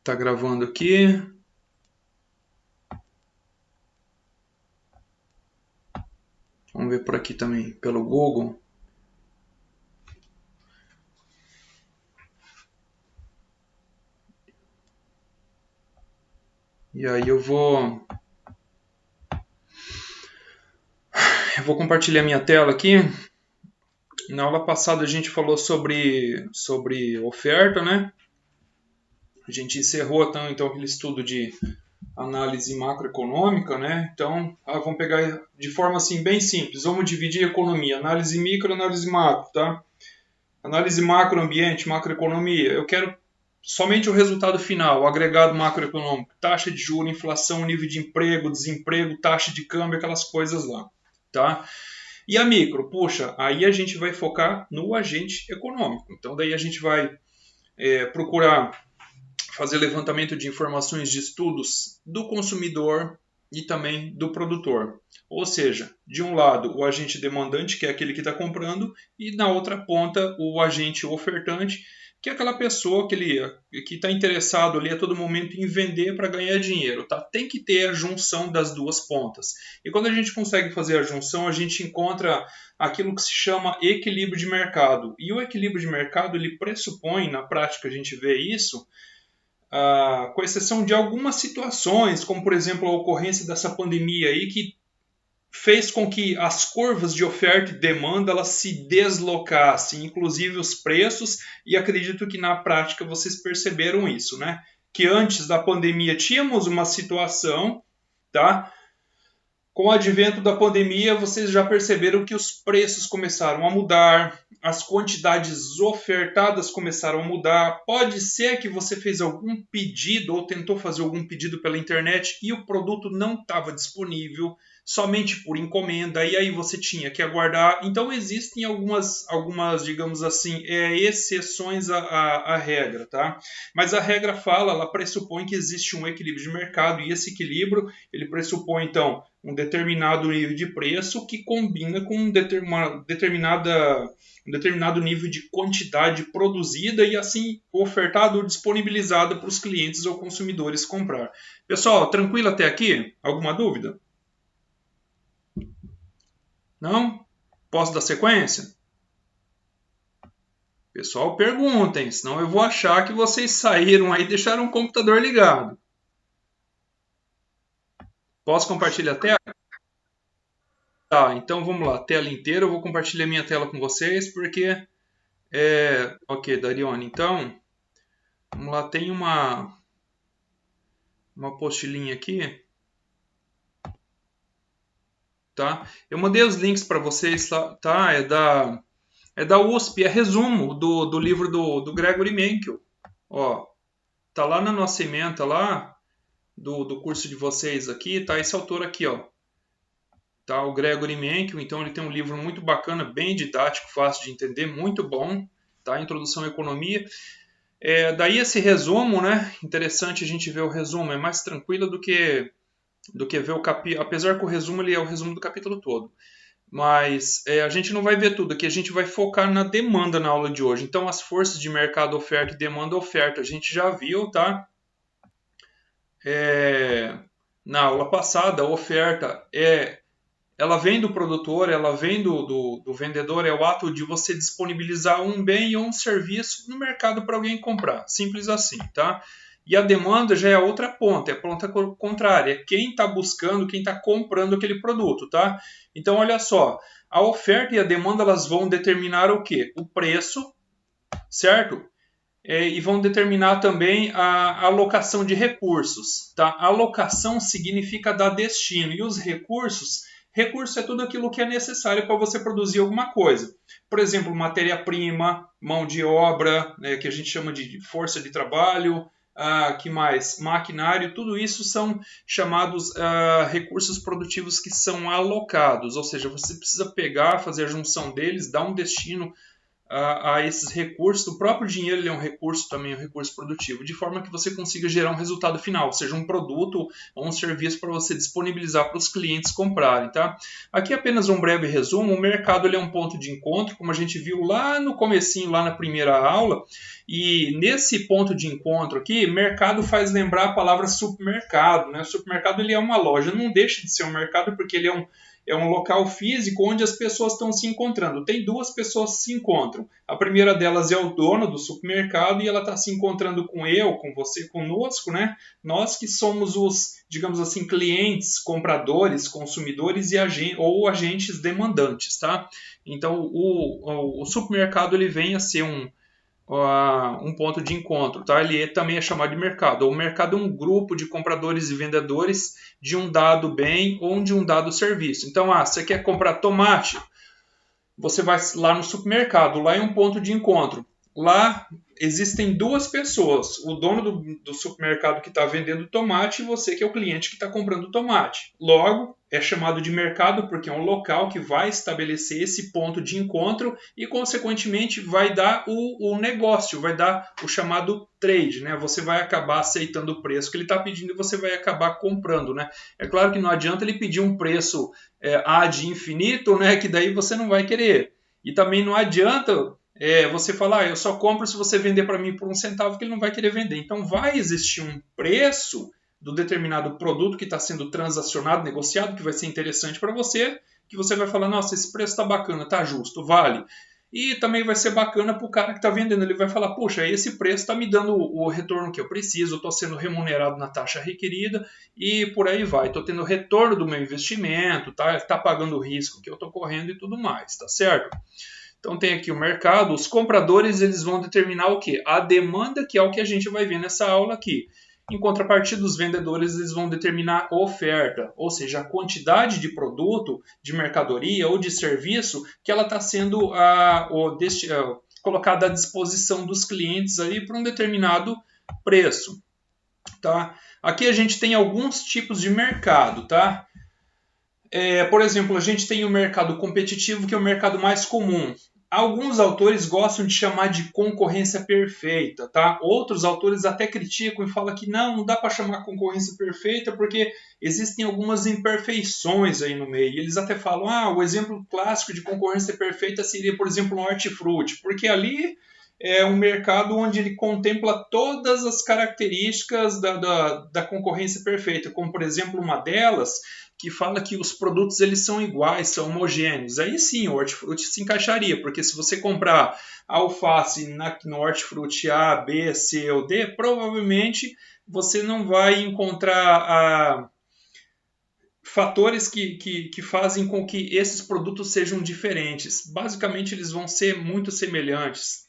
Tá gravando aqui. Vamos ver por aqui também, pelo Google. E aí eu vou compartilhar minha tela aqui. Na aula passada a gente falou sobre oferta, né? A gente encerrou então aquele estudo de análise macroeconômica, né? Então, vamos pegar de forma assim bem simples. Vamos dividir a economia, análise micro, análise macro, tá? Análise macro, ambiente, macroeconomia. Eu quero somente o resultado final, o agregado macroeconômico, taxa de juros, inflação, nível de emprego, desemprego, taxa de câmbio, aquelas coisas lá, tá? E a micro, puxa, aí a gente vai focar no agente econômico. Então daí a gente vai procurar fazer levantamento de informações de estudos do consumidor e também do produtor. Ou seja, de um lado o agente demandante, que é aquele que está comprando, e na outra ponta o agente ofertante, que é aquela pessoa que está interessado ali a todo momento em vender para ganhar dinheiro. Tá? Tem que ter a junção das duas pontas. E quando a gente consegue fazer a junção, a gente encontra aquilo que se chama equilíbrio de mercado. E o equilíbrio de mercado ele pressupõe, na prática a gente vê isso, com exceção de algumas situações, como por exemplo a ocorrência dessa pandemia aí, que fez com que as curvas de oferta e demanda elas se deslocassem, inclusive os preços, e acredito que na prática vocês perceberam isso, né? Que antes da pandemia tínhamos uma situação, tá? Com o advento da pandemia, vocês já perceberam que os preços começaram a mudar, as quantidades ofertadas começaram a mudar. Pode ser que você fez algum pedido ou tentou fazer algum pedido pela internet e o produto não estava disponível, somente por encomenda, e aí você tinha que aguardar. Então existem algumas digamos assim, exceções à regra, tá? Mas a regra fala, ela pressupõe que existe um equilíbrio de mercado, e esse equilíbrio, ele pressupõe, então, um determinado nível de preço que combina com um determinado nível de quantidade produzida e assim ofertada ou disponibilizada para os clientes ou consumidores comprar. Pessoal, tranquilo até aqui? Alguma dúvida? Não? Posso dar sequência? Pessoal, perguntem, senão eu vou achar que vocês saíram aí e deixaram o computador ligado. Posso compartilhar a tela? Tá, então vamos lá, tela inteira. Eu vou compartilhar minha tela com vocês porque ok, Darione. Então, vamos lá, tem uma apostilinha aqui, tá? Eu mandei os links para vocês, tá? É da USP, é resumo do livro do Gregory Menkel. Ó, tá lá na nossa ementa lá do curso de vocês aqui, tá esse autor aqui, ó. Tá, o Gregory Menkel, então ele tem um livro muito bacana, bem didático, fácil de entender, muito bom, tá? Introdução à Economia. Daí esse resumo, né? Interessante a gente ver o resumo, é mais tranquilo do que ver o capítulo, apesar que o resumo ele é o resumo do capítulo todo. Mas a gente não vai ver tudo aqui, a gente vai focar na demanda na aula de hoje. Então, as forças de mercado, oferta e demanda, oferta, a gente já viu, tá? Na aula passada, a oferta ela vem do produtor, ela vem do vendedor, é o ato de você disponibilizar um bem ou um serviço no mercado para alguém comprar. Simples assim, tá? E a demanda já é a outra ponta, é a ponta contrária, é quem está buscando, quem está comprando aquele produto, tá? Então, olha só, a oferta e a demanda elas vão determinar o quê? O preço, certo? E vão determinar também a alocação de recursos, tá? A alocação significa dar destino, e os recurso é tudo aquilo que é necessário para você produzir alguma coisa. Por exemplo, matéria-prima, mão de obra, né, que a gente chama de força de trabalho, que mais? Maquinário, tudo isso são chamados recursos produtivos que são alocados, ou seja, você precisa pegar, fazer a junção deles, dar um destino a esses recursos. O próprio dinheiro ele é um recurso também, um recurso produtivo, de forma que você consiga gerar um resultado final, seja um produto ou um serviço para você disponibilizar para os clientes comprarem. Tá? Aqui apenas um breve resumo. O mercado ele é um ponto de encontro, como a gente viu lá no comecinho, lá na primeira aula, e nesse ponto de encontro aqui, mercado faz lembrar a palavra supermercado. Né? O supermercado ele é uma loja, não deixa de ser um mercado porque ele é um local físico onde as pessoas estão se encontrando. Tem duas pessoas que se encontram. A primeira delas é o dono do supermercado e ela está se encontrando com eu, com você, conosco, né? Nós que somos os, digamos assim, clientes, compradores, consumidores ou agentes demandantes, tá? Então, o supermercado ele vem a ser um ponto de encontro, tá? Ele também é chamado de mercado. O mercado é um grupo de compradores e vendedores de um dado bem ou de um dado serviço. Então, você quer comprar tomate? Você vai lá no supermercado, lá é um ponto de encontro. Lá existem duas pessoas, o dono do supermercado que está vendendo tomate e você que é o cliente que está comprando tomate. Logo, é chamado de mercado porque é um local que vai estabelecer esse ponto de encontro e, consequentemente, vai dar o negócio, vai dar o chamado trade. Né? Você vai acabar aceitando o preço que ele está pedindo e você vai acabar comprando. Né? É claro que não adianta ele pedir um preço ad infinito, né? Que daí você não vai querer. E também não adianta você falar, eu só compro se você vender para mim por 1 centavo, que ele não vai querer vender. Então vai existir um preço do determinado produto que está sendo transacionado, negociado, que vai ser interessante para você, que você vai falar, nossa, esse preço está bacana, está justo, vale. E também vai ser bacana para o cara que está vendendo, ele vai falar, poxa, esse preço está me dando o retorno que eu preciso, estou sendo remunerado na taxa requerida e por aí vai, estou tendo retorno do meu investimento, tá pagando o risco que eu estou correndo e tudo mais, tá certo? Então tem aqui o mercado, os compradores eles vão determinar o quê? A demanda, que é o que a gente vai ver nessa aula aqui. Em contrapartida, os vendedores eles vão determinar a oferta, ou seja, a quantidade de produto, de mercadoria ou de serviço que ela está sendo colocada à disposição dos clientes aí para um determinado preço. Tá? Aqui a gente tem alguns tipos de mercado, tá? Por exemplo, a gente tem o mercado competitivo, que é o mercado mais comum. Alguns autores gostam de chamar de concorrência perfeita, tá? Outros autores até criticam e falam que não dá para chamar concorrência perfeita porque existem algumas imperfeições aí no meio. Eles até falam, o exemplo clássico de concorrência perfeita seria, por exemplo, um hortifruti, porque ali é um mercado onde ele contempla todas as características da concorrência perfeita, como, por exemplo, uma delas que fala que os produtos eles são iguais, são homogêneos. Aí sim, o hortifruti se encaixaria, porque se você comprar alface no hortifruti A, B, C ou D, provavelmente você não vai encontrar fatores que fazem com que esses produtos sejam diferentes. Basicamente, eles vão ser muito semelhantes,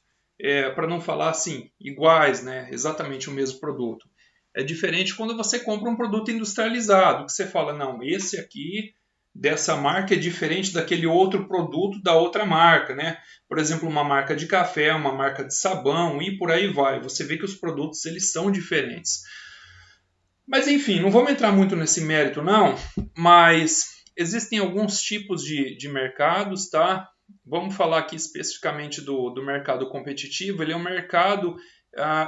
para não falar assim, iguais, né? Exatamente o mesmo produto. É diferente quando você compra um produto industrializado, que você fala, não, esse aqui dessa marca é diferente daquele outro produto da outra marca, né? Por exemplo, uma marca de café, uma marca de sabão e por aí vai. Você vê que os produtos eles são diferentes. Mas enfim, não vamos entrar muito nesse mérito não, mas existem alguns tipos de mercados, tá? Vamos falar aqui especificamente do mercado competitivo. Ele é um mercado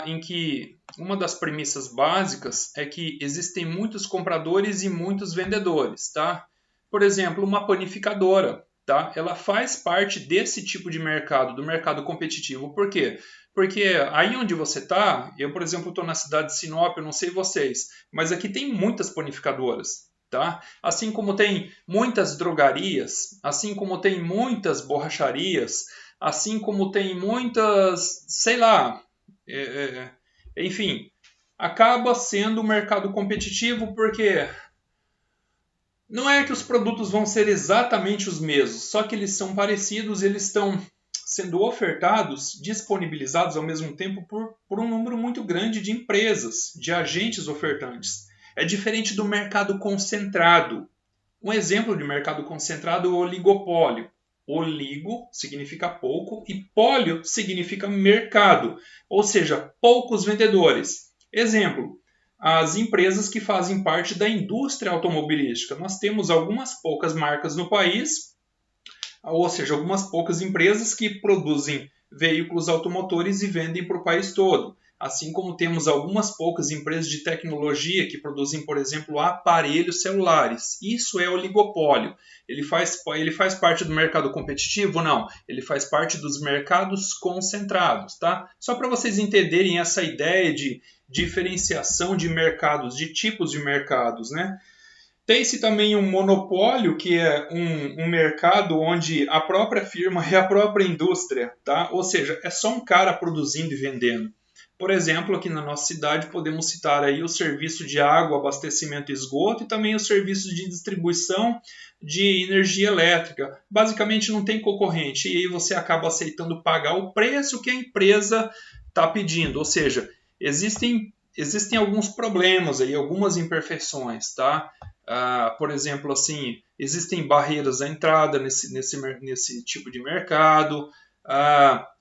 em que uma das premissas básicas é que existem muitos compradores e muitos vendedores, tá? Por exemplo, uma panificadora, tá? Ela faz parte desse tipo de mercado, do mercado competitivo. Por quê? Porque aí onde você está, eu, por exemplo, estou na cidade de Sinop, eu não sei vocês, mas aqui tem muitas panificadoras, tá? Assim como tem muitas drogarias, assim como tem muitas borracharias, assim como tem muitas, sei lá, enfim, acaba sendo um mercado competitivo porque não é que os produtos vão ser exatamente os mesmos, só que eles são parecidos, eles estão sendo ofertados, disponibilizados ao mesmo tempo por um número muito grande de empresas, de agentes ofertantes. É diferente do mercado concentrado. Um exemplo de mercado concentrado é o oligopólio. Oligo significa pouco e pólio significa mercado, ou seja, poucos vendedores. Exemplo, as empresas que fazem parte da indústria automobilística. Nós temos algumas poucas marcas no país, ou seja, algumas poucas empresas que produzem veículos automotores e vendem para o país todo. Assim como temos algumas poucas empresas de tecnologia que produzem, por exemplo, aparelhos celulares. Isso é oligopólio. Ele faz parte do mercado competitivo? Não. Ele faz parte dos mercados concentrados. Tá? Só para vocês entenderem essa ideia de diferenciação de mercados, de tipos de mercados, né? Tem-se também um monopólio, que é um mercado onde a própria firma é a própria indústria, tá? Ou seja, é só um cara produzindo e vendendo. Por exemplo, aqui na nossa cidade podemos citar aí o serviço de água, abastecimento e esgoto e também os serviços de distribuição de energia elétrica. Basicamente não tem concorrente e aí você acaba aceitando pagar o preço que a empresa está pedindo. Ou seja, existem alguns problemas aí, algumas imperfeições, tá? Por exemplo, assim, existem barreiras à entrada nesse tipo de mercado.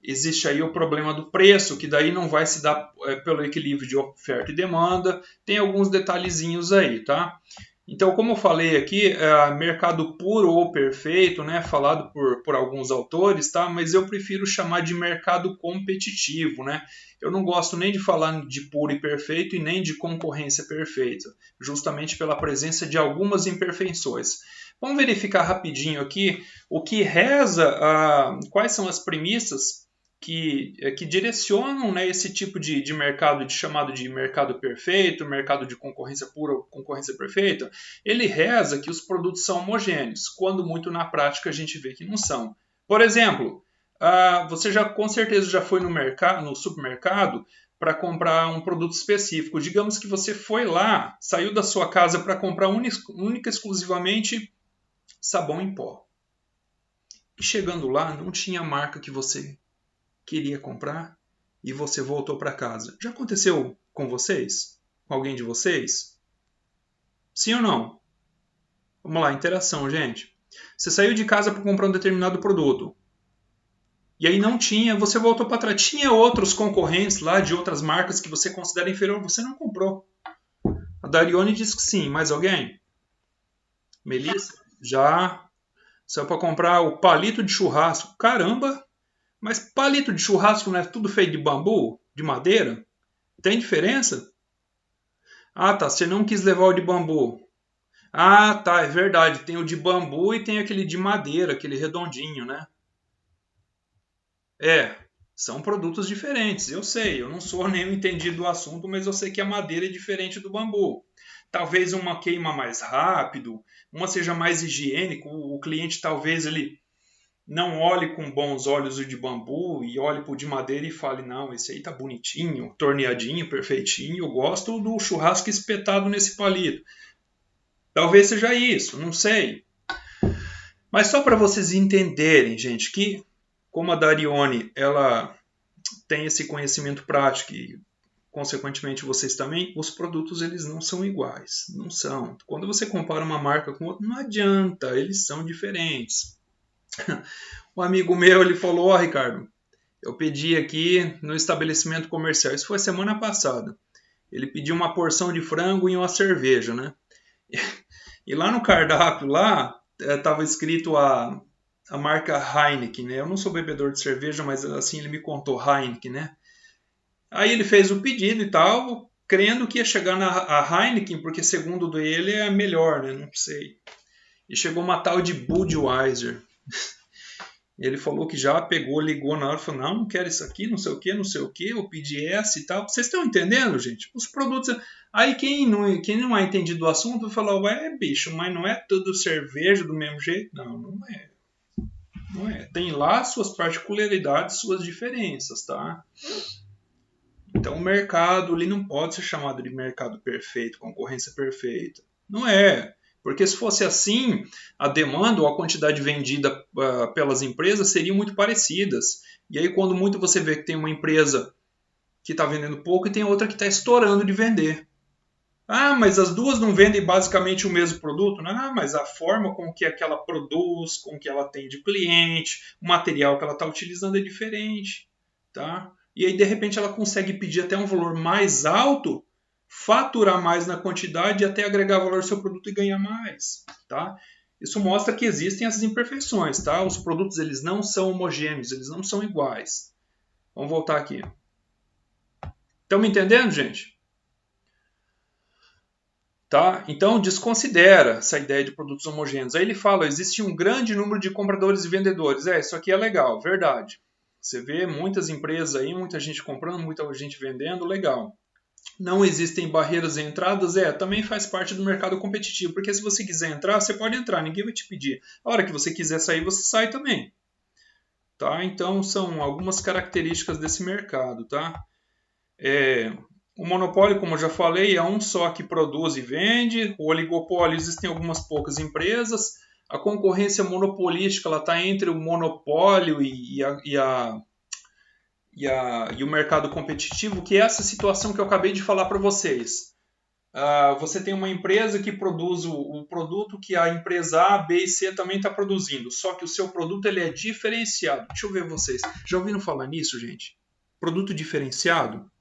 Existe aí o problema do preço, que daí não vai se dar pelo equilíbrio de oferta e demanda. Tem alguns detalhezinhos aí, tá? Então, como eu falei aqui, mercado puro ou perfeito, né, falado por alguns autores, tá? Mas eu prefiro chamar de mercado competitivo, né? Eu não gosto nem de falar de puro e perfeito e nem de concorrência perfeita, justamente pela presença de algumas imperfeições. Vamos verificar rapidinho aqui o que reza, quais são as premissas que direcionam, né, esse tipo de mercado chamado de mercado perfeito, mercado de concorrência pura ou concorrência perfeita. Ele reza que os produtos são homogêneos, quando muito na prática a gente vê que não são. Por exemplo, você com certeza já foi no supermercado para comprar um produto específico. Digamos que você foi lá, saiu da sua casa para comprar única e exclusivamente sabão em pó. E chegando lá, não tinha a marca que você queria comprar e você voltou para casa. Já aconteceu com vocês? Com alguém de vocês? Sim ou não? Vamos lá, interação, gente. Você saiu de casa para comprar um determinado produto. E aí não tinha, você voltou para trás. Tinha outros concorrentes lá de outras marcas que você considera inferior, você não comprou. A Darione diz que sim. Mais alguém? Melissa? Já. Saiu para comprar o palito de churrasco. Caramba! Mas palito de churrasco não é tudo feito de bambu? De madeira? Tem diferença? Ah, tá. Você não quis levar o de bambu. Ah, tá. É verdade. Tem o de bambu e tem aquele de madeira, aquele redondinho, né? São produtos diferentes. Eu sei. Eu não sou nenhum entendido do assunto, mas eu sei que a madeira é diferente do bambu. Talvez uma queima mais rápido, uma seja mais higiênico. O cliente talvez ele não olhe com bons olhos o de bambu e olhe para o de madeira e fale, não, esse aí tá bonitinho, torneadinho, perfeitinho, eu gosto do churrasco espetado nesse palito. Talvez seja isso, não sei. Mas só para vocês entenderem, gente, que como a Darione, ela tem esse conhecimento prático e consequentemente vocês também, os produtos eles não são iguais, não são. Quando você compara uma marca com outra, não adianta, eles são diferentes. Um amigo meu, ele falou, Ricardo, eu pedi aqui no estabelecimento comercial, isso foi semana passada, ele pediu uma porção de frango e uma cerveja, né? E lá no cardápio, lá, estava escrito a marca Heineken, né? Eu não sou bebedor de cerveja, mas assim ele me contou, Heineken, né? Aí ele fez o pedido e tal, crendo que ia chegar a Heineken, porque segundo ele é a melhor, né? Não sei. E chegou uma tal de Budweiser. Ele falou que já pegou, ligou na hora e falou, não quero isso aqui, não sei o que, eu pedi essa e tal. Vocês estão entendendo, gente? Os produtos... Aí quem não é entendido do assunto vai falar, ué, bicho, mas não é tudo cerveja do mesmo jeito? Não, não é. Não é. Tem lá suas particularidades, suas diferenças, tá? Então o mercado ele não pode ser chamado de mercado perfeito, concorrência perfeita. Não é. Porque se fosse assim, a demanda ou a quantidade vendida pelas empresas seriam muito parecidas. E aí quando muito você vê que tem uma empresa que está vendendo pouco e tem outra que está estourando de vender. Ah, mas as duas não vendem basicamente o mesmo produto? Não, mas a forma com que ela produz, com que ela atende o cliente, o material que ela está utilizando é diferente. Tá? E aí de repente ela consegue pedir até um valor mais alto, faturar mais na quantidade e até agregar valor ao seu produto e ganhar mais, tá? Isso mostra que existem essas imperfeições, tá? Os produtos eles não são homogêneos, eles não são iguais. Vamos voltar aqui. Estão me entendendo, gente? Tá? Então, desconsidera essa ideia de produtos homogêneos. Aí ele fala, existe um grande número de compradores e vendedores. Isso aqui é legal, verdade. Você vê muitas empresas aí, muita gente comprando, muita gente vendendo, legal. Não existem barreiras de entradas? Também faz parte do mercado competitivo, porque se você quiser entrar, você pode entrar, ninguém vai te pedir. A hora que você quiser sair, você sai também. Tá? Então, são algumas características desse mercado. Tá? O monopólio, como eu já falei, é um só que produz e vende. O oligopólio, existem algumas poucas empresas. A concorrência monopolística está entre o monopólio e o mercado competitivo, que é essa situação que eu acabei de falar para vocês. Você tem uma empresa que produz o produto que a empresa A, B e C também está produzindo, só que o seu produto ele é diferenciado. Deixa eu ver vocês. Já ouviram falar nisso, gente? Produto diferenciado?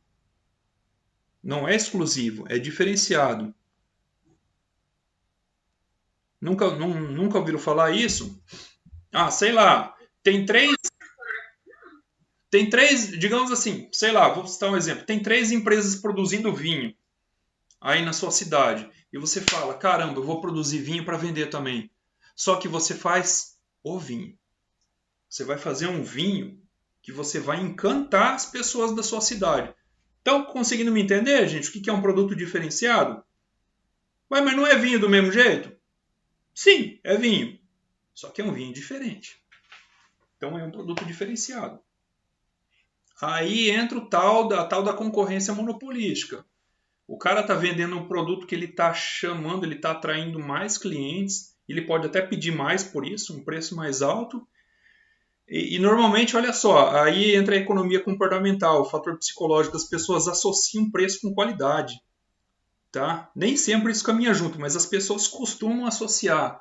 Não é exclusivo, é diferenciado. Nunca ouviram falar isso? Sei lá, tem três, digamos assim, sei lá, vou citar um exemplo. Tem 3 empresas produzindo vinho aí na sua cidade. E você fala, caramba, eu vou produzir vinho para vender também. Só que você faz o vinho. Você vai fazer um vinho que você vai encantar as pessoas da sua cidade. Estão conseguindo me entender, gente? O que é um produto diferenciado? Mas não é vinho do mesmo jeito? Sim, é vinho. Só que é um vinho diferente. Então é um produto diferenciado. Aí entra a tal da concorrência monopolística. O cara está vendendo um produto que ele está chamando, ele está atraindo mais clientes, ele pode até pedir mais por isso, um preço mais alto. E normalmente, olha só, aí entra a economia comportamental, o fator psicológico, as pessoas associam preço com qualidade. Tá? Nem sempre isso caminha junto, mas as pessoas costumam associar.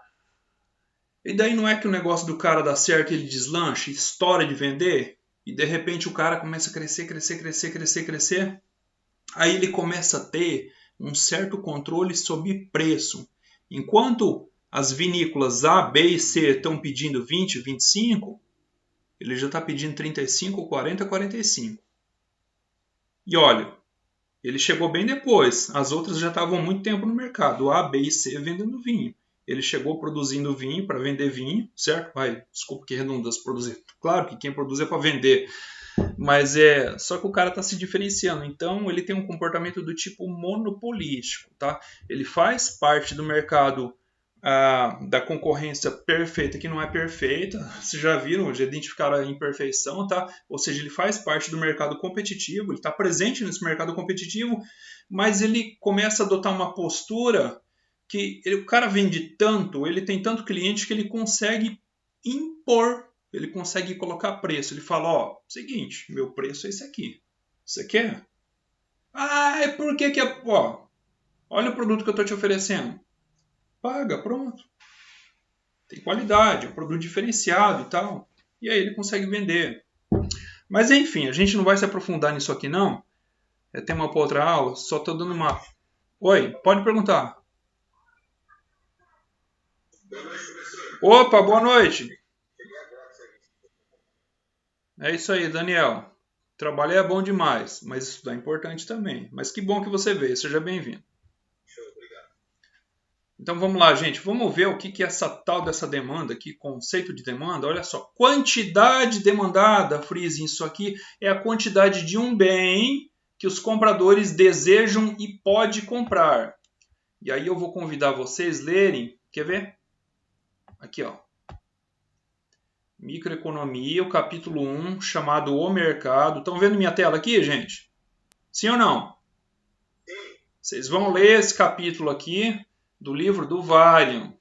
E daí não é que o negócio do cara dá certo, ele deslancha, estoura de vender, e de repente o cara começa a crescer. Aí ele começa a ter um certo controle sobre preço. Enquanto as vinícolas A, B e C estão pedindo 20, 25, ele já está pedindo 35, 40, 45. E olha, ele chegou bem depois. As outras já estavam há muito tempo no mercado. A, B e C vendendo vinho. Ele chegou produzindo vinho para vender vinho, certo? Desculpa que redundância, produzir. Claro que quem produz é para vender. Mas só que o cara está se diferenciando, então ele tem um comportamento do tipo monopolístico, tá? Ele faz parte do mercado da concorrência perfeita, que não é perfeita, vocês já viram, já identificaram a imperfeição, tá? Ou seja, ele faz parte do mercado competitivo, ele está presente nesse mercado competitivo, mas ele começa a adotar uma postura que o cara vende tanto, ele tem tanto cliente que ele consegue impor. Ele consegue colocar preço. Ele fala, seguinte, meu preço é esse aqui. Você quer? Por que é... olha o produto que eu estou te oferecendo. Paga, pronto. Tem qualidade, é um produto diferenciado e tal. E aí ele consegue vender. Mas enfim, a gente não vai se aprofundar nisso aqui não. É tema para outra aula, só estou dando uma... Oi, pode perguntar. Opa, boa noite. É isso aí, Daniel. Trabalhar é bom demais, mas estudar é importante também. Mas que bom que você veio, seja bem-vindo. Então vamos lá, gente. Vamos ver o que é essa tal dessa demanda aqui, conceito de demanda. Olha só, quantidade demandada, frise, isso aqui é a quantidade de um bem que os compradores desejam e pode comprar. E aí eu vou convidar vocês a lerem, quer ver? Aqui, ó. Microeconomia, o capítulo 1, chamado O Mercado. Estão vendo minha tela aqui, gente? Sim ou não? Sim. Vocês vão ler esse capítulo aqui do livro do Varian.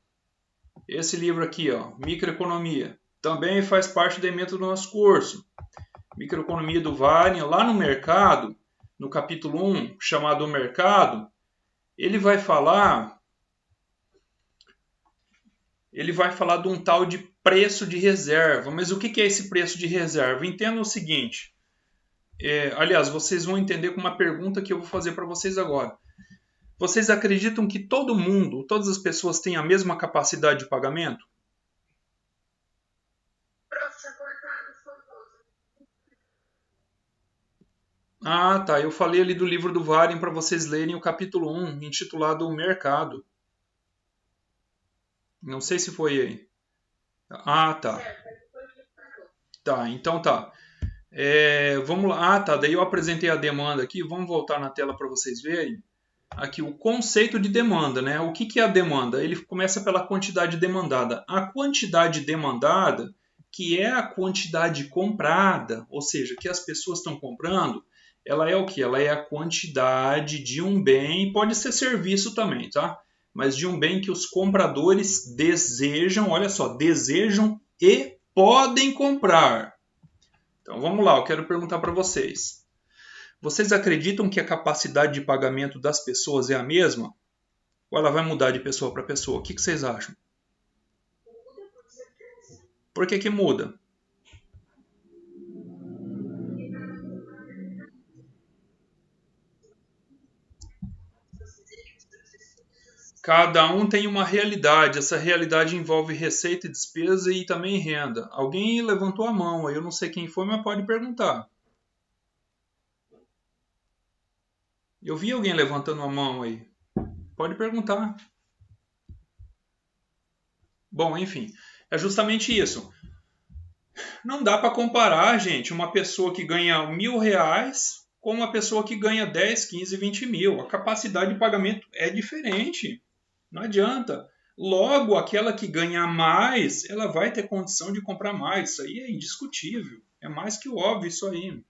Esse livro aqui, ó, Microeconomia. Também faz parte da ementa do nosso curso. Microeconomia do Varian. Lá no mercado, no capítulo 1, chamado O Mercado, ele vai falar de um tal de preço de reserva. Mas o que é esse preço de reserva? Entenda o seguinte. Aliás, vocês vão entender com uma pergunta que eu vou fazer para vocês agora. Vocês acreditam que todo mundo, todas as pessoas têm a mesma capacidade de pagamento? Ah, tá. Eu falei ali do livro do Warren para vocês lerem o capítulo 1, intitulado O Mercado. Não sei se foi aí. Ah, tá. Tá, então tá. Vamos lá. Ah, tá. Daí eu apresentei a demanda aqui. Vamos voltar na tela para vocês verem. Aqui o conceito de demanda, né? O que que é a demanda? Ele começa pela quantidade demandada. A quantidade demandada, que é a quantidade comprada, ou seja, que as pessoas estão comprando, ela é o que? Ela é a quantidade de um bem, pode ser serviço também, tá? Mas de um bem que os compradores desejam, olha só, desejam e podem comprar. Então vamos lá, eu quero perguntar para vocês. Vocês acreditam que a capacidade de pagamento das pessoas é a mesma? Ou ela vai mudar de pessoa para pessoa? O que vocês acham? Por que que muda? Cada um tem uma realidade. Essa realidade envolve receita e despesa e também renda. Alguém levantou a mão, aí eu não sei quem foi, mas pode perguntar. Eu vi alguém levantando a mão aí. Pode perguntar. Bom, enfim, é justamente isso. Não dá para comparar, gente, uma pessoa que ganha R$ 1.000 com uma pessoa que ganha 10, 15, 20 mil. A capacidade de pagamento é diferente. Não adianta. Logo, aquela que ganha mais, ela vai ter condição de comprar mais. Isso aí é indiscutível. É mais que óbvio isso aí.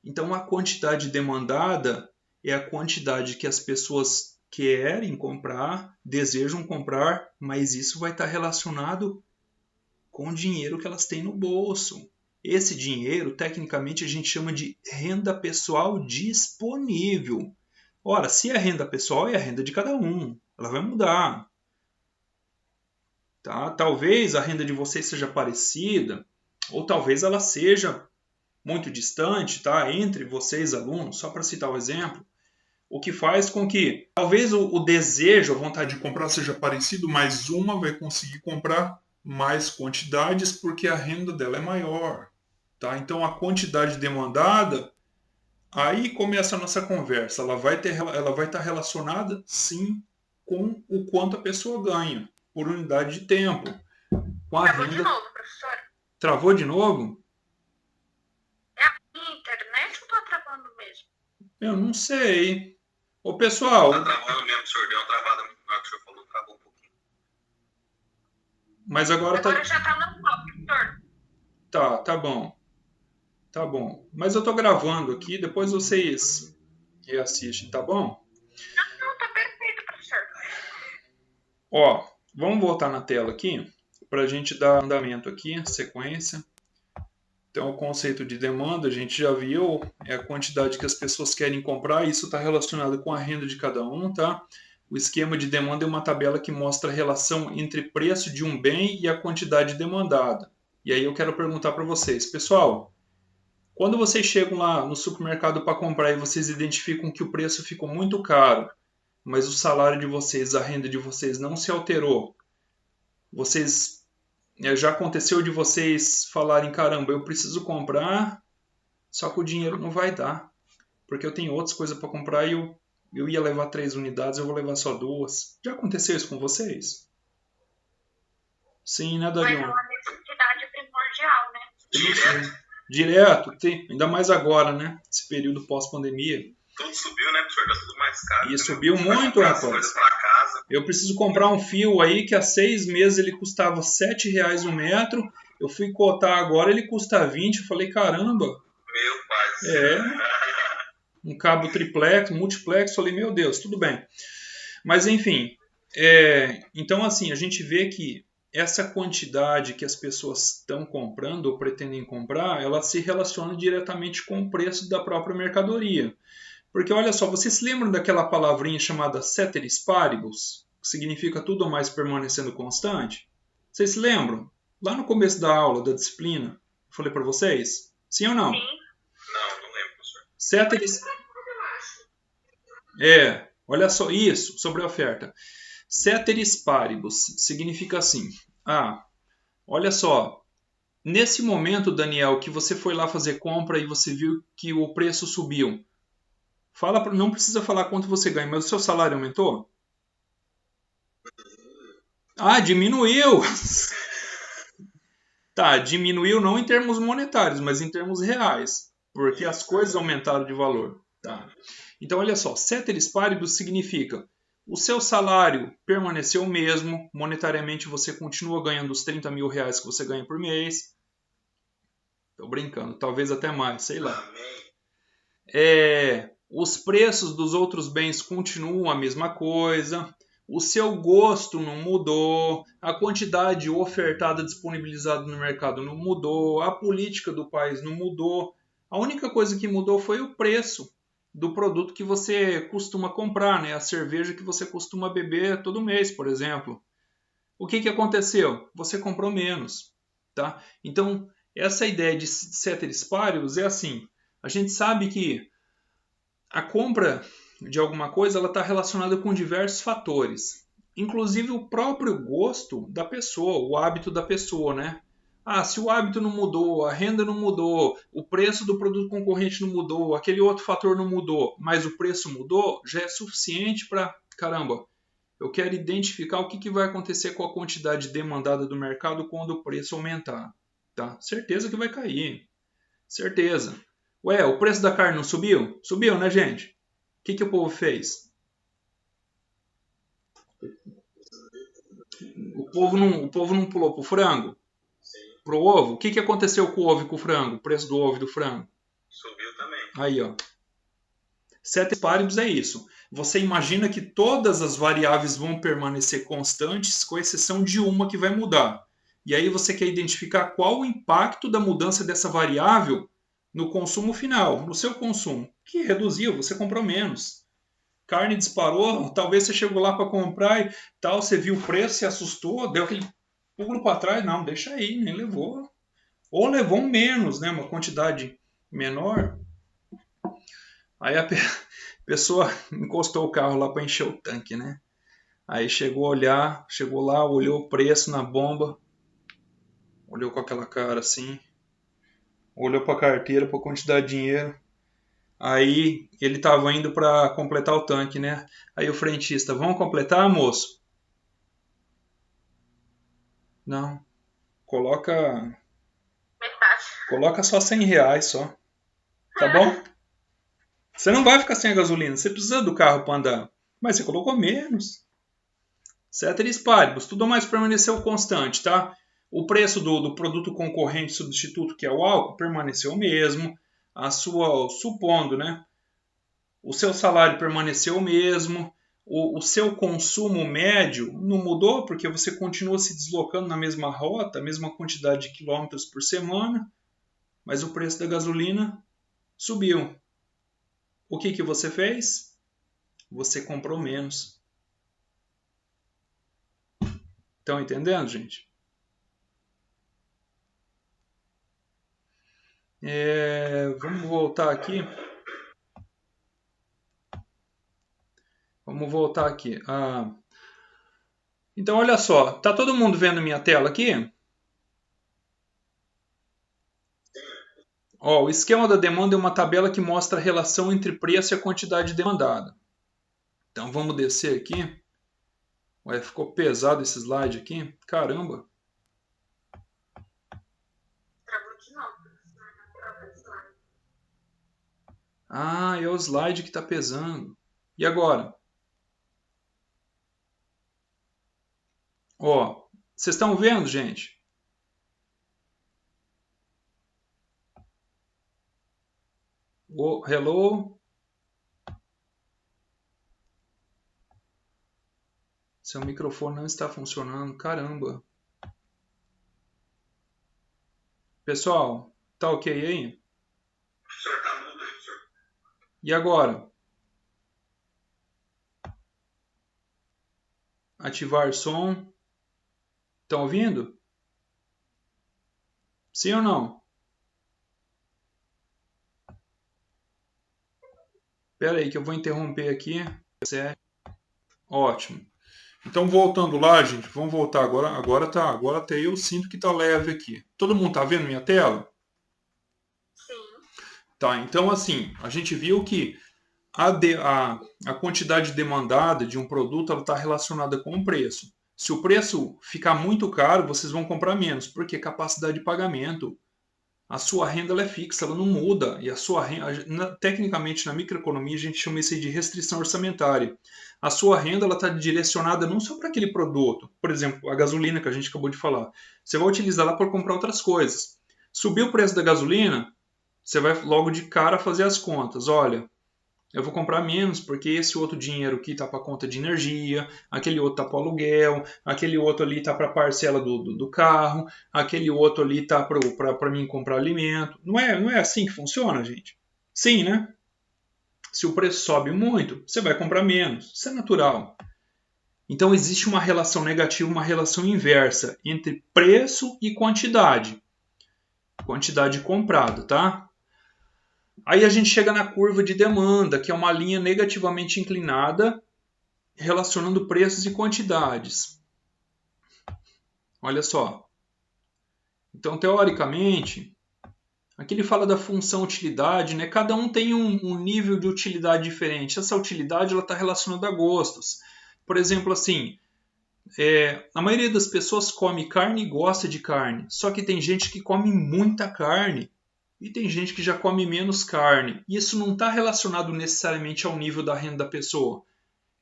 Então, a quantidade demandada é a quantidade que as pessoas querem comprar, desejam comprar, mas isso vai estar relacionado com o dinheiro que elas têm no bolso. Esse dinheiro, tecnicamente, a gente chama de renda pessoal disponível. Ora, se é renda pessoal, é a renda de cada um. Ela vai mudar. Tá? Talvez a renda de vocês seja parecida, ou talvez ela seja muito distante, tá? Entre vocês, alunos, só para citar o exemplo. O que faz com que talvez o desejo, a vontade de comprar seja parecido, mas uma vai conseguir comprar mais quantidades porque a renda dela é maior. Tá? Então a quantidade demandada, aí começa a nossa conversa. Ela vai estar relacionada sim com o quanto a pessoa ganha por unidade de tempo. Com a Travou de renda. novo, professor. Travou de novo? É a minha internet ou tá travando mesmo? Eu não sei. Ô pessoal, Tá travando mesmo, senhor. Deu uma travada muito na hora que o senhor falou, travou um pouquinho. mas agora tá. Agora já tá normal, professor. Tá bom. Tá bom. Mas eu tô gravando aqui, depois vocês reassistem, tá bom? Não, tá perfeito, professor. Ó, vamos voltar na tela aqui para a gente dar andamento aqui, sequência. Então, o conceito de demanda, a gente já viu, é a quantidade que as pessoas querem comprar, isso está relacionado com a renda de cada um, tá? O esquema de demanda é uma tabela que mostra a relação entre preço de um bem e a quantidade demandada. E aí eu quero perguntar para vocês, pessoal, quando vocês chegam lá no supermercado para comprar e vocês identificam que o preço ficou muito caro, mas o salário de vocês, a renda de vocês não se alterou, vocês já aconteceu de vocês falarem, caramba, eu preciso comprar, só que o dinheiro não vai dar, porque eu tenho outras coisas para comprar e eu ia levar 3 unidades, eu vou levar só 2. Já aconteceu isso com vocês? Sim, né, Mas é Darion? uma necessidade primordial, né? Direto, ainda mais agora, né? Esse período pós-pandemia. Tudo subiu, né, professor? Tá tudo mais caro. E subiu muito, rapaz. Eu preciso comprar um fio aí que há 6 meses ele custava R$ 7 um metro. Eu fui cotar agora, ele custa 20. Eu falei, caramba. Meu pai. É. Um cabo triplex, multiplex. Falei, meu Deus, tudo bem. Mas enfim. Então assim, a gente vê que essa quantidade que as pessoas estão comprando ou pretendem comprar, ela se relaciona diretamente com o preço da própria mercadoria. Porque olha só, vocês se lembram daquela palavrinha chamada ceteris paribus, que significa tudo ou mais permanecendo constante? Vocês se lembram? Lá no começo da aula, da disciplina, eu falei para vocês? Sim ou não? Sim. Não lembro, professor. Ceteris... olha só, isso, sobre a oferta. Ceteris paribus significa assim, olha só, Nesse momento, Daniel, que você foi lá fazer compra e você viu que o preço subiu, não precisa falar quanto você ganha, mas o seu salário aumentou? Ah, diminuiu! Tá, diminuiu não em termos monetários, mas em termos reais, porque as coisas aumentaram de valor. Tá. Então, olha só, ceteris paribus significa o seu salário permaneceu o mesmo, monetariamente você continua ganhando os 30 mil reais que você ganha por mês. Tô brincando, talvez até mais, sei lá. Os preços dos outros bens continuam a mesma coisa, o seu gosto não mudou, a quantidade ofertada disponibilizada no mercado não mudou, a política do país não mudou. A única coisa que mudou foi o preço do produto que você costuma comprar, né? A cerveja que você costuma beber todo mês, por exemplo. O que aconteceu? Você comprou menos, tá? Então, essa ideia de ceteris paribus é assim, a gente sabe que a compra de alguma coisa ela está relacionada com diversos fatores, inclusive o próprio gosto da pessoa, o hábito da pessoa, né? Ah, se o hábito não mudou, a renda não mudou, o preço do produto concorrente não mudou, aquele outro fator não mudou, mas o preço mudou, já é suficiente para, caramba, eu quero identificar o que vai acontecer com a quantidade demandada do mercado quando o preço aumentar. Tá? Certeza que vai cair. Certeza. Ué, o preço da carne não subiu? Subiu, né, gente? O que o povo fez? O povo não pulou pro frango? Pro ovo? O que aconteceu com o ovo e com o frango? O preço do ovo e do frango? Subiu também. Aí, ó. Ceteris paribus é isso. Você imagina que todas as variáveis vão permanecer constantes, com exceção de uma que vai mudar. E aí você quer identificar qual o impacto da mudança dessa variável no consumo final, no seu consumo. Que reduziu, você comprou menos. Carne disparou, talvez você chegou lá para comprar e tal, você viu o preço, se assustou, deu aquele pulo para trás, não, deixa aí, nem levou. Ou levou menos, né, uma quantidade menor. Aí a pessoa encostou o carro lá para encher o tanque, né? Aí chegou a olhar, chegou lá, olhou o preço na bomba, olhou com aquela cara assim, olhou para a carteira, para a quantidade de dinheiro. Aí ele estava indo para completar o tanque, né? Aí o frentista, vamos completar, moço? Não, coloca Metade. coloca só 100 reais só, tá bom? Você não vai ficar sem a gasolina, você precisa do carro para andar, mas você colocou menos. Ceteris paribus, tudo mais permaneceu constante, tá? O preço do produto concorrente substituto, que é o álcool, permaneceu o mesmo. Supondo, né? O seu salário permaneceu o mesmo. O seu consumo médio não mudou, porque você continua se deslocando na mesma rota, a mesma quantidade de quilômetros por semana, mas o preço da gasolina subiu. O que você fez? Você comprou menos. Estão entendendo, gente? Vamos voltar aqui. Vamos voltar aqui. Então, olha só. Tá todo mundo vendo minha tela aqui? Ó, o esquema da demanda é uma tabela que mostra a relação entre preço e a quantidade demandada. Então, vamos descer aqui. Ué, ficou pesado esse slide aqui. Caramba. Travou de novo. Ah, é o slide que está pesando. E agora? Ó, vocês estão vendo, gente? Hello? Seu microfone não está funcionando. Caramba. Pessoal, tá ok aí? O senhor tá mudo aí, senhor? E agora? Ativar som. Estão ouvindo? Sim ou não? Espera aí que eu vou interromper aqui. Ótimo. Então, voltando lá, gente, vamos voltar agora. Agora até eu sinto que tá leve aqui. Todo mundo tá vendo minha tela? Sim. Tá, então assim, a gente viu que a quantidade demandada de um produto está relacionada com o preço. Se o preço ficar muito caro, vocês vão comprar menos, porque capacidade de pagamento. A sua renda ela é fixa, ela não muda. E a sua renda, tecnicamente na microeconomia, a gente chama isso de restrição orçamentária. A sua renda está direcionada não só para aquele produto. Por exemplo, a gasolina que a gente acabou de falar. Você vai utilizar ela para comprar outras coisas. Subiu o preço da gasolina, você vai logo de cara fazer as contas. Olha, eu vou comprar menos porque esse outro dinheiro aqui está para conta de energia, aquele outro está para aluguel, aquele outro ali está para parcela do carro, aquele outro ali está para mim comprar alimento. Não é assim que funciona, gente? Sim, né? Se o preço sobe muito, você vai comprar menos. Isso é natural. Então existe uma relação negativa, uma relação inversa entre preço e quantidade. Quantidade comprada, tá? Aí a gente chega na curva de demanda, que é uma linha negativamente inclinada relacionando preços e quantidades. Olha só. Então, teoricamente, aqui ele fala da função utilidade, né? Cada um tem um nível de utilidade diferente. Essa utilidade está relacionada a gostos. Por exemplo, assim, a maioria das pessoas come carne e gosta de carne. Só que tem gente que come muita carne e tem gente que já come menos carne. Isso não está relacionado necessariamente ao nível da renda da pessoa.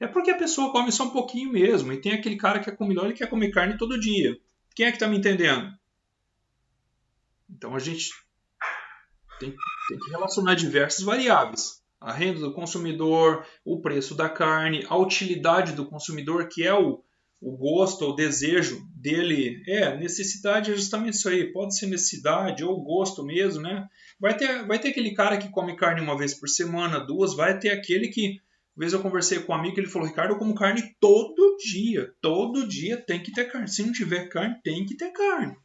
É porque a pessoa come só um pouquinho mesmo. E tem aquele cara que é comilão e quer comer carne todo dia. Quem é que está me entendendo? Então a gente tem que relacionar diversas variáveis. A renda do consumidor, o preço da carne, a utilidade do consumidor, que é o gosto, o desejo dele. Necessidade é justamente isso aí. Pode ser necessidade ou gosto mesmo, né? Vai ter aquele cara que come carne uma vez por semana, duas. Vai ter aquele que... Uma vez eu conversei com um amigo, ele falou, Ricardo, eu como carne todo dia. Todo dia tem que ter carne. Se não tiver carne, tem que ter carne.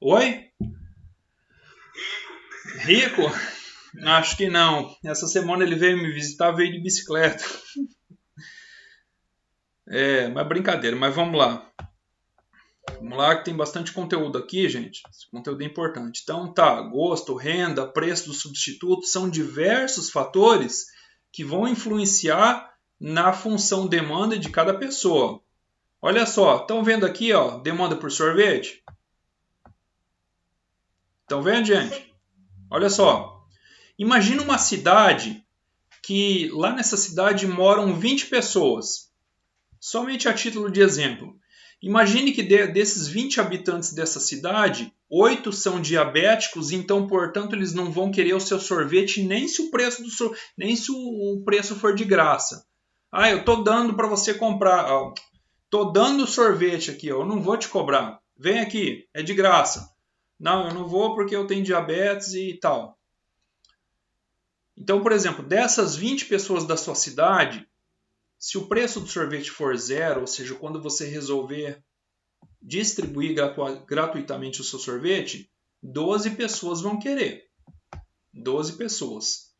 Oi? Rico? Acho que não. Essa semana ele veio me visitar, veio de bicicleta. Mas brincadeira, mas vamos lá. Vamos lá que tem bastante conteúdo aqui, gente. Esse conteúdo é importante. Então tá, gosto, renda, preço do substituto, são diversos fatores que vão influenciar na função demanda de cada pessoa. Olha só, estão vendo aqui, ó, demanda por sorvete? Estão vendo, gente? Olha só. Imagina uma cidade que lá nessa cidade moram 20 pessoas. Somente a título de exemplo. Imagine que desses 20 habitantes dessa cidade, 8 são diabéticos, então, portanto, eles não vão querer o seu sorvete nem se o preço for de graça. Eu tô dando para você comprar, tô dando sorvete aqui, eu não vou te cobrar. Vem aqui, é de graça. Não, eu não vou porque eu tenho diabetes e tal. Então, por exemplo, dessas 20 pessoas da sua cidade, se o preço do sorvete for zero, ou seja, quando você resolver distribuir gratuitamente o seu sorvete, 12 pessoas vão querer. 12 pessoas.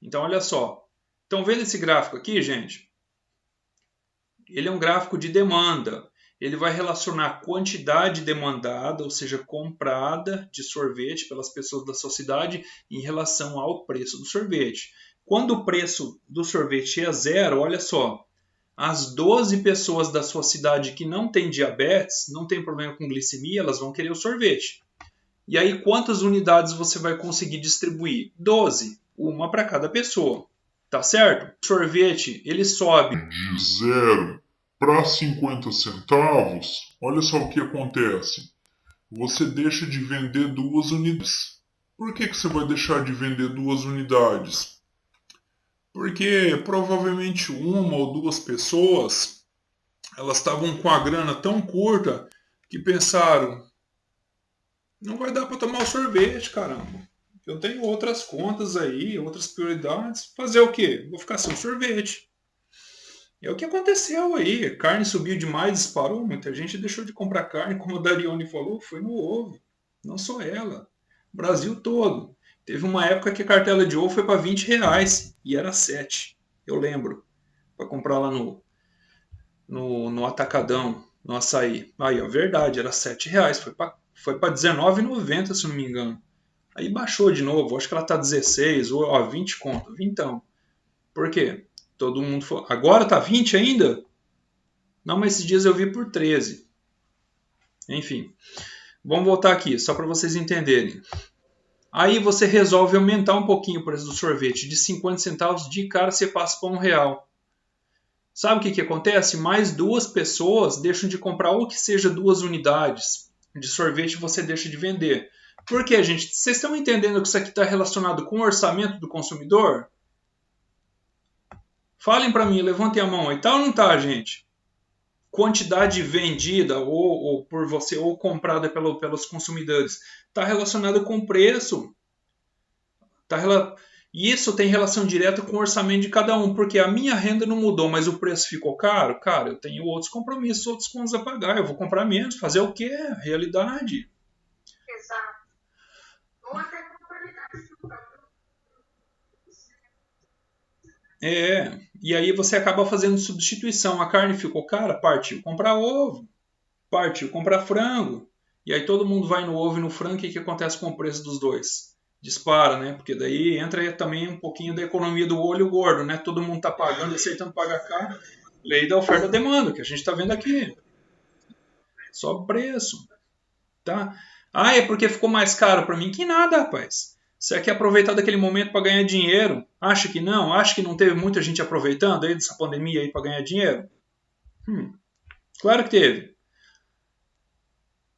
Então, olha só. Estão vendo esse gráfico aqui, gente? Ele é um gráfico de demanda. Ele vai relacionar a quantidade demandada, ou seja, comprada de sorvete pelas pessoas da sua cidade em relação ao preço do sorvete. Quando o preço do sorvete é zero, olha só, as 12 pessoas da sua cidade que não têm diabetes, não tem problema com glicemia, elas vão querer o sorvete. E aí, quantas unidades você vai conseguir distribuir? 12, uma para cada pessoa. Tá certo? O sorvete, ele sobe de 0 para 50 centavos. Olha só o que acontece. Você deixa de vender 2 unidades. Por que você vai deixar de vender 2 unidades? Porque provavelmente uma ou duas pessoas elas estavam com a grana tão curta que pensaram, não vai dar para tomar o sorvete, caramba. Eu tenho outras contas aí, outras prioridades. Fazer o quê? Vou ficar sem sorvete. É o que aconteceu aí. Carne subiu demais, disparou. Muita gente deixou de comprar carne, como a Darione falou, foi no ovo. Não só ela. O Brasil todo. Teve uma época que a cartela de ovo foi para R$20 e era 7. Eu lembro. Para comprar lá no atacadão, no açaí. Aí, ó, verdade, era R$7. Foi para R$19,90, se não me engano. Aí baixou de novo, acho que ela tá 16, ou ó, 20 conto. Então, por quê? Todo mundo falou, agora tá 20 ainda? Não, mas esses dias eu vi por 13. Enfim, vamos voltar aqui, só para vocês entenderem. Aí você resolve aumentar um pouquinho o preço do sorvete. De 50 centavos, de cara você passa para R$1. Sabe o que acontece? Mais 2 pessoas deixam de comprar, ou que seja 2 unidades de sorvete, você deixa de vender. Por quê, gente? Vocês estão entendendo que isso aqui está relacionado com o orçamento do consumidor? Falem para mim, levantem a mão aí. Tá ou não tá, gente? Quantidade vendida ou por você ou comprada pelos consumidores está relacionado com o preço. E isso tem relação direta com o orçamento de cada um, porque a minha renda não mudou, mas o preço ficou caro. Cara, eu tenho outros compromissos, outras contas a pagar. Eu vou comprar menos. Fazer o quê? Realidade. Exato. Ou até com qualidade do produto. E aí você acaba fazendo substituição. A carne ficou cara, partiu comprar ovo, partiu comprar frango. E aí todo mundo vai no ovo e no frango, o que acontece com o preço dos dois? Dispara, né? Porque daí entra também um pouquinho da economia do olho gordo, né? Todo mundo tá pagando, aceitando pagar caro. Lei da oferta e demanda, que a gente tá vendo aqui. Sobe o preço, tá? Ah, é porque ficou mais caro para mim? Que nada, rapaz. Você quer aproveitar daquele momento para ganhar dinheiro? Acha que não? Acha que não teve muita gente aproveitando aí dessa pandemia aí para ganhar dinheiro? Claro que teve.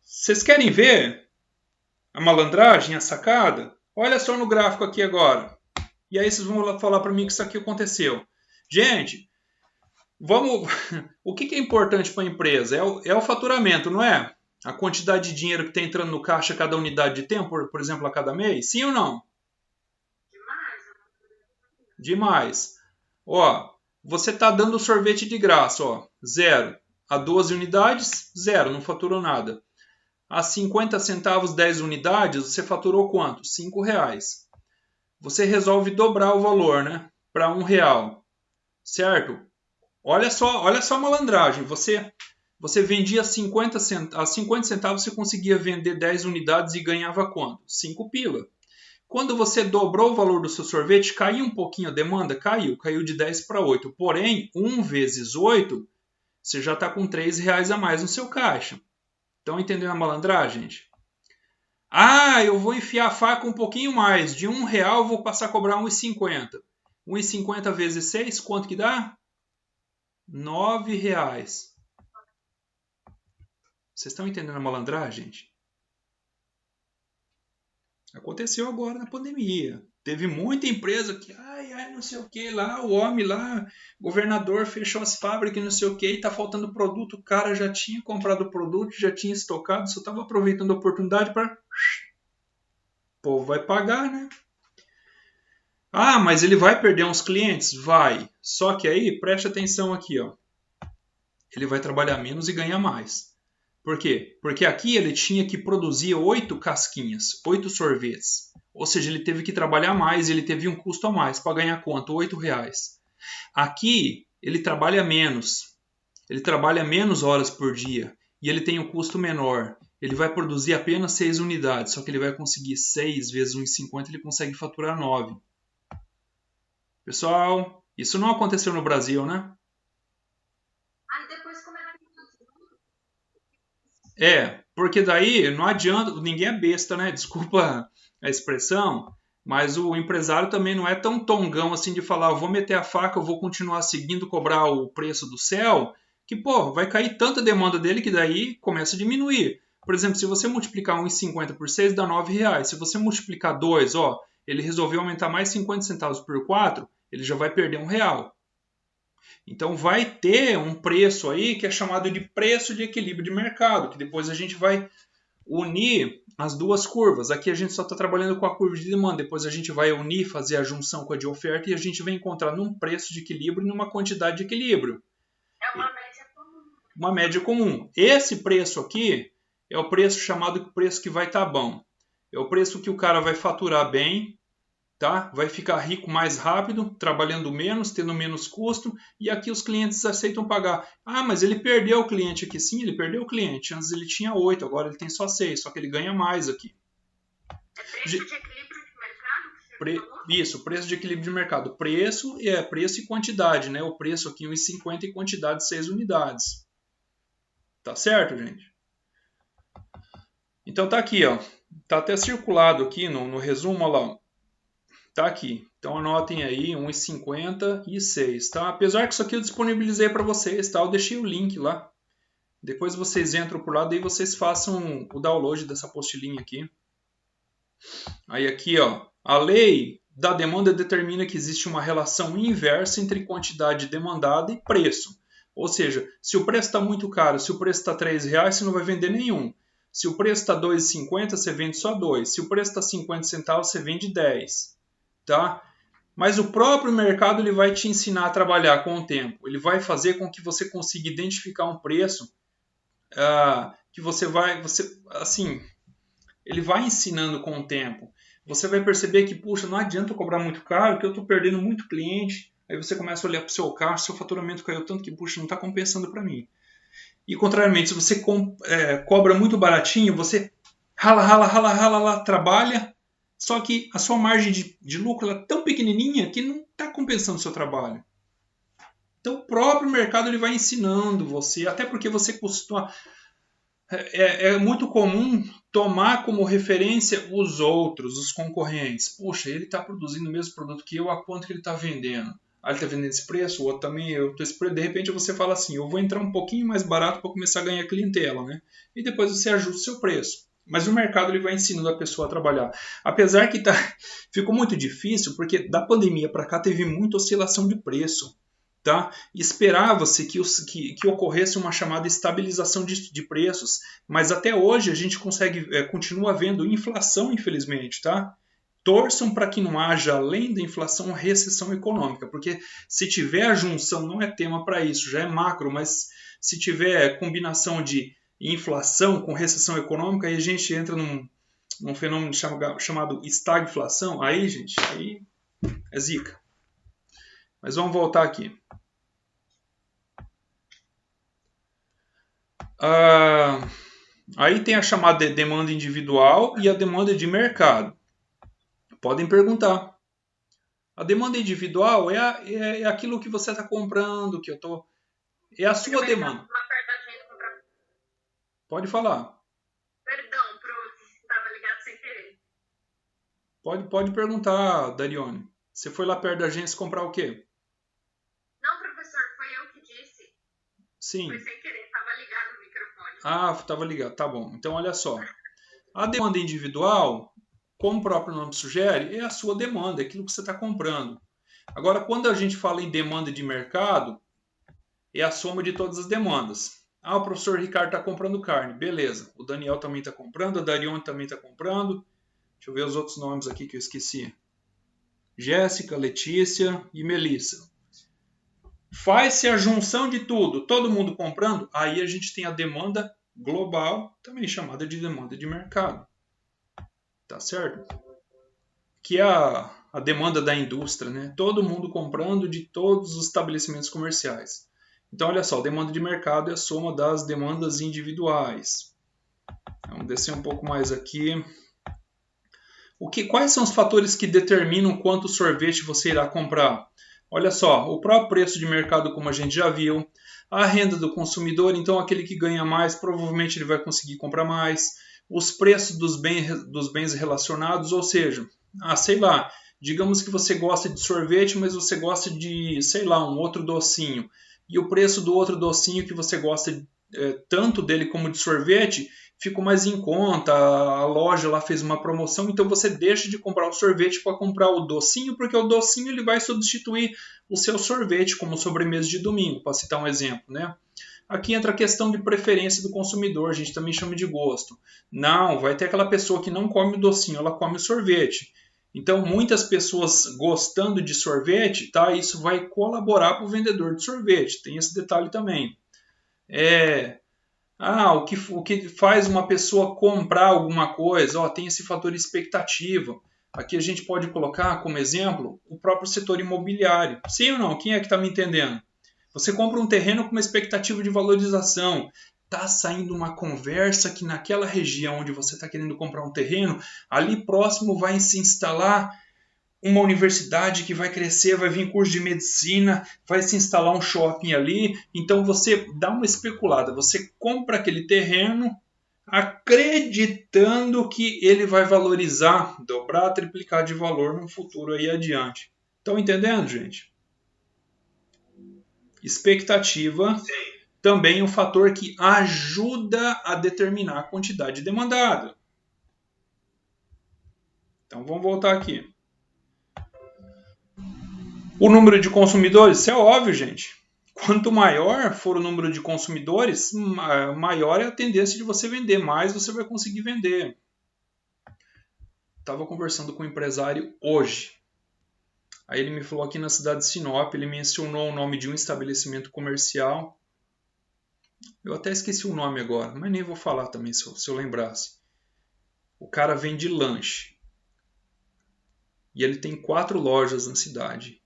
Vocês querem ver a malandragem, a sacada? Olha só no gráfico aqui agora. E aí vocês vão falar para mim que isso aqui aconteceu. Gente, vamos. O que é importante para a empresa? É o faturamento, não é? A quantidade de dinheiro que está entrando no caixa a cada unidade de tempo, por exemplo, a cada mês? Sim ou não? Demais. Ó, você está dando sorvete de graça, ó, 0. A 12 unidades, 0, não faturou nada. A 50 centavos, 10 unidades, você faturou quanto? R$5. Você resolve dobrar o valor, né? Para R$1. Certo? Olha só a malandragem. Você vendia a 50 centavos, você conseguia vender 10 unidades e ganhava quanto? 5 pila. Quando você dobrou o valor do seu sorvete, caiu um pouquinho a demanda? Caiu de 10 para 8. Porém, 1 vezes 8, você já está com R$3 a mais no seu caixa. Estão entendendo a malandragem, gente? Ah, eu vou enfiar a faca um pouquinho mais. De R$1 eu vou passar a cobrar R$1,50. 1,50 vezes 6, quanto que dá? R$9. Vocês estão entendendo a malandragem, gente? Aconteceu agora na pandemia. Teve muita empresa que, não sei o que lá, o homem lá, governador fechou as fábricas, não sei o que, e tá faltando produto. O cara já tinha comprado o produto, já tinha estocado, só estava aproveitando a oportunidade para... O povo vai pagar, né? Ah, mas ele vai perder uns clientes? Vai. Só que aí, preste atenção aqui, ó. Ele vai trabalhar menos e ganhar mais. Por quê? Porque aqui ele tinha que produzir 8 casquinhas, 8 sorvetes. Ou seja, ele teve que trabalhar mais, ele teve um custo a mais. Para ganhar quanto? R$8. Aqui, ele trabalha menos. Ele trabalha menos horas por dia. E ele tem um custo menor. Ele vai produzir apenas 6 unidades. Só que ele vai conseguir 6 vezes 1,50, ele consegue faturar 9. Pessoal, isso não aconteceu no Brasil, né? Porque daí não adianta, ninguém é besta, né? Desculpa a expressão, mas o empresário também não é tão tongão assim de falar, eu vou meter a faca, eu vou continuar seguindo cobrar o preço do céu, que, pô, vai cair tanta demanda dele que daí começa a diminuir. Por exemplo, se você multiplicar 1,50 por 6, dá R$9. Se você multiplicar 2, ó, ele resolveu aumentar mais 50 centavos por 4, ele já vai perder R$1. Então vai ter um preço aí que é chamado de preço de equilíbrio de mercado, que depois a gente vai unir as duas curvas. Aqui a gente só está trabalhando com a curva de demanda, depois a gente vai unir, fazer a junção com a de oferta e a gente vai encontrar num preço de equilíbrio e numa quantidade de equilíbrio. É uma média comum. Uma média comum. Esse preço aqui é o preço chamado de preço que vai estar bom. É o preço que o cara vai faturar bem, tá? Vai ficar rico mais rápido, trabalhando menos, tendo menos custo, e aqui os clientes aceitam pagar. Ah, mas ele perdeu o cliente aqui. Sim, ele perdeu o cliente. Antes ele tinha 8, agora ele tem só 6, só que ele ganha mais aqui. É preço de equilíbrio de mercado que você falou? Isso, preço de equilíbrio de mercado. Preço e quantidade, né? O preço aqui 1,50 e quantidade 6 unidades. Tá certo, gente? Então tá aqui, ó. Tá até circulado aqui no resumo, olha lá. Tá aqui. Então anotem aí 1,50 e 6, tá? Apesar que isso aqui eu disponibilizei para vocês, tá? Eu deixei o link lá. Depois vocês entram por lá, daí vocês façam o download dessa apostilinha aqui. Aí aqui, ó, a lei da demanda determina que existe uma relação inversa entre quantidade demandada e preço. Ou seja, se o preço está muito caro, se o preço está R$3, você não vai vender nenhum. Se o preço está R$2,50, você vende só 2. Se o preço está 50 centavos, você vende 10. Tá? Mas o próprio mercado ele vai te ensinar a trabalhar com o tempo. Ele vai fazer com que você consiga identificar um preço que assim, ele vai ensinando com o tempo. Você vai perceber que, puxa, não adianta eu cobrar muito caro, que eu estou perdendo muito cliente. Aí você começa a olhar para o seu carro, seu faturamento caiu tanto que, puxa, não está compensando para mim. E, contrariamente, se você cobra muito baratinho, você rala, trabalha, só que a sua margem de lucro é tão pequenininha que não está compensando o seu trabalho. Então, o próprio mercado ele vai ensinando você, até porque você costuma... É muito comum tomar como referência os outros, os concorrentes. Poxa, ele está produzindo o mesmo produto que eu, a quanto que ele está vendendo? Ah, ele está vendendo esse preço, o outro também, eu estou esse preço. De repente você fala assim, eu vou entrar um pouquinho mais barato para começar a ganhar clientela, né? E depois você ajusta o seu preço. Mas o mercado ele vai ensinando a pessoa a trabalhar. Apesar que ficou muito difícil, porque da pandemia para cá teve muita oscilação de preço. Tá? Esperava-se que ocorresse uma chamada estabilização de preços, mas até hoje a gente continua vendo inflação, infelizmente. Tá? Torçam para que não haja, além da inflação, recessão econômica, porque se tiver a junção, não é tema para isso, já é macro, mas se tiver combinação de inflação com recessão econômica, aí a gente entra num fenômeno chamado estagflação, aí, gente, aí é zica. Mas vamos voltar aqui. Aí tem a chamada de demanda individual e a demanda de mercado. Podem perguntar. A demanda individual é aquilo que você está comprando, é a sua demanda. Pode falar. Perdão, estava ligado sem querer. Pode perguntar, Darione. Você foi lá perto da agência comprar o quê? Não, professor, foi eu que disse. Sim. Foi sem querer, estava ligado o microfone. Ah, estava ligado, tá bom. Então, olha só. A demanda individual, como o próprio nome sugere, é a sua demanda, é aquilo que você está comprando. Agora, quando a gente fala em demanda de mercado, é a soma de todas as demandas. Ah, o professor Ricardo está comprando carne. Beleza. O Daniel também está comprando, a Darione também está comprando. Deixa eu ver os outros nomes aqui que eu esqueci. Jéssica, Letícia e Melissa. Faz-se a junção de tudo, todo mundo comprando, aí a gente tem a demanda global, também chamada de demanda de mercado. Tá certo? Que é a demanda da indústria, né? Todo mundo comprando de todos os estabelecimentos comerciais. Então, olha só, demanda de mercado é a soma das demandas individuais. Vamos descer um pouco mais aqui. Quais são os fatores que determinam quanto sorvete você irá comprar? Olha só, o próprio preço de mercado, como a gente já viu, a renda do consumidor, então aquele que ganha mais, provavelmente ele vai conseguir comprar mais, os preços dos bens relacionados, ou seja, sei lá, digamos que você gosta de sorvete, mas você gosta de, sei lá, um outro docinho, e o preço do outro docinho que você gosta tanto dele como de sorvete ficou mais em conta, a loja lá fez uma promoção, então você deixa de comprar o sorvete para comprar o docinho, porque o docinho ele vai substituir o seu sorvete como sobremesa de domingo, para citar um exemplo, né? Aqui entra a questão de preferência do consumidor, a gente também chama de gosto. Não, vai ter aquela pessoa que não come o docinho, ela come o sorvete. Então, muitas pessoas gostando de sorvete, tá? Isso vai colaborar para o vendedor de sorvete, tem esse detalhe também. O que faz uma pessoa comprar alguma coisa? Tem esse fator expectativa. Aqui a gente pode colocar como exemplo o próprio setor imobiliário. Sim ou não? Quem é que está me entendendo? Você compra um terreno com uma expectativa de valorização. Está saindo uma conversa que naquela região onde você está querendo comprar um terreno, ali próximo vai se instalar uma universidade que vai crescer, vai vir curso de medicina, vai se instalar um shopping ali. Então você dá uma especulada, você compra aquele terreno acreditando que ele vai valorizar, dobrar, triplicar de valor no futuro aí adiante. Estão entendendo, gente? Expectativa também é um fator que ajuda a determinar a quantidade demandada. Então vamos voltar aqui. O número de consumidores, isso é óbvio, gente. Quanto maior for o número de consumidores, maior é a tendência de você vender, mais você vai conseguir vender. Estava conversando com um empresário hoje. Aí ele me falou aqui na cidade de Sinop, ele mencionou o nome de um estabelecimento comercial. Eu até esqueci o nome agora, mas nem vou falar também se eu lembrasse. O cara vende lanche. E ele tem 4 lojas na cidade.